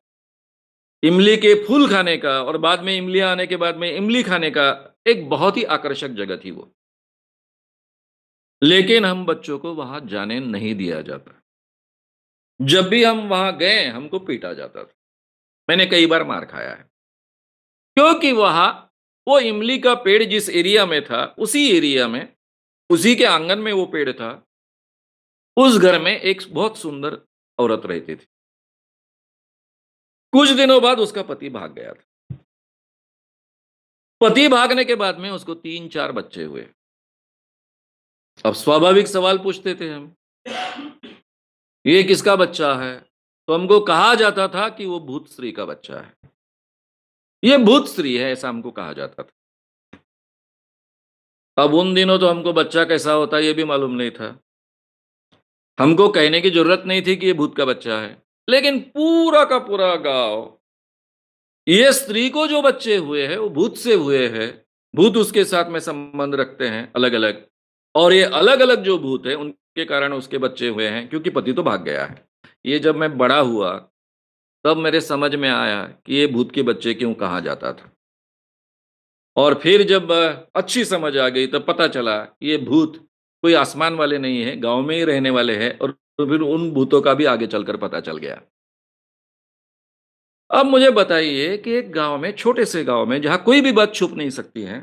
इमली के फूल खाने का और बाद में इमलियाँ आने के बाद में इमली खाने का एक बहुत ही आकर्षक जगह थी वो। लेकिन हम बच्चों को वहाँ जाने नहीं दिया जाता। जब भी हम वहाँ गए, हमको पीटा जाता था। मैंने कई बार मार खाया है। क्योंकि वहाँ वो इमली का पेड़ जिस एरिया में था, उसी एरिया में, उसी के आंगन में वो पेड़ था। उस घर में एक बहुत सुंदर औरत रहती थी। कुछ दिनों बाद उसका पति भाग गया था। पति भागने के बाद में उसको 3-4 बच्चे हुए। अब स्वाभाविक सवाल पूछते थे हम, ये किसका बच्चा है? तो हमको कहा जाता था कि वो भूत स्त्री का बच्चा है। ये भूत स्त्री है, ऐसा हमको कहा जाता था। अब उन दिनों तो हमको बच्चा कैसा होता है ये भी मालूम नहीं था। हमको कहने की ज़रूरत नहीं थी कि ये भूत का बच्चा है। लेकिन पूरा का पूरा गाँव, ये स्त्री को जो बच्चे हुए हैं, वो भूत से हुए हैं। भूत उसके साथ में संबंध रखते हैं अलग-अलग और ये अलग-अलग जो भूत हैं, उनके कारण उसके बच्चे हुए हैं, क्योंकि पति तो भाग गया है। ये जब मैं बड़ा हुआ, तब मेरे समझ में आया कि ये भूत के बच्चे क्यों कहा जाता था। और फिर जब अच्छी समझ आ गई, तब पता चला ये भूत कोई आसमान वाले नहीं हैं, गाँव में ही रहने वाले हैं और तो फिर उन भूतों का भी आगे चलकर पता चल गया। अब मुझे बताइए कि एक गाँव में, छोटे से गाँव में, जहाँ कोई भी बात छुप नहीं सकती है,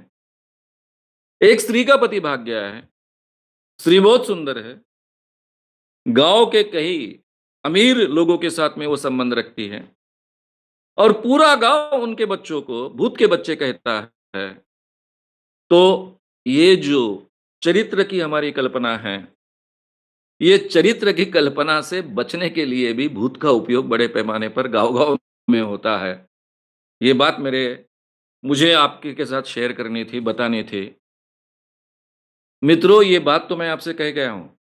एक स्त्री का पति भाग गया है, स्त्री बहुत सुंदर है, गाँव के कई अमीर लोगों के साथ में वो संबंध रखती है और पूरा गाँव उनके बच्चों को भूत के बच्चे कहता है। तो ये जो चरित्र की हमारी कल्पना है, ये चरित्र की कल्पना से बचने के लिए भी भूत का उपयोग बड़े पैमाने पर गाँव-गाँव में होता है। ये बात मुझे आपके के साथ शेयर करनी थी, बतानी थी। मित्रों, ये बात तो मैं आपसे कह गया हूँ,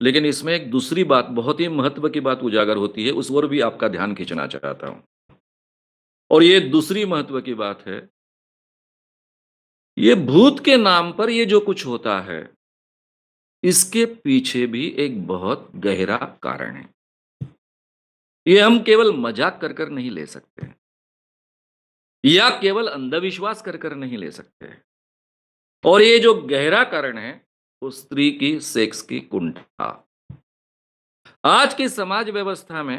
लेकिन इसमें एक दूसरी बात, बहुत ही महत्व की बात उजागर होती है, उस ओर भी आपका ध्यान खींचना चाहता हूँ। और ये दूसरी महत्व की बात है, ये भूत के नाम पर ये जो कुछ होता है, इसके पीछे भी एक बहुत गहरा कारण है। ये हम केवल मज़ाक कर कर नहीं ले सकते या केवल अंधविश्वास कर कर नहीं ले सकते। और ये जो गहरा कारण है, वो स्त्री की सेक्स की कुंठा। आज की समाज व्यवस्था में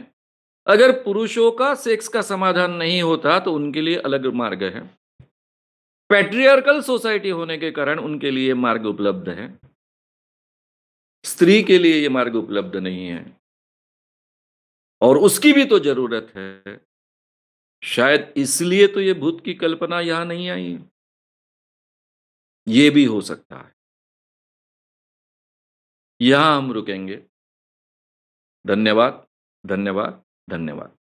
अगर पुरुषों का सेक्स का समाधान नहीं होता, तो उनके लिए अलग मार्ग है। पैट्रियार्कल सोसाइटी होने के कारण उनके लिए मार्ग उपलब्ध है। स्त्री के लिए ये मार्ग उपलब्ध नहीं है और उसकी भी तो ज़रूरत है। शायद इसलिए तो ये भूत की कल्पना यहाँ नहीं आई है। ये भी हो सकता है। यहाँ हम रुकेंगे। धन्यवाद, धन्यवाद, धन्यवाद।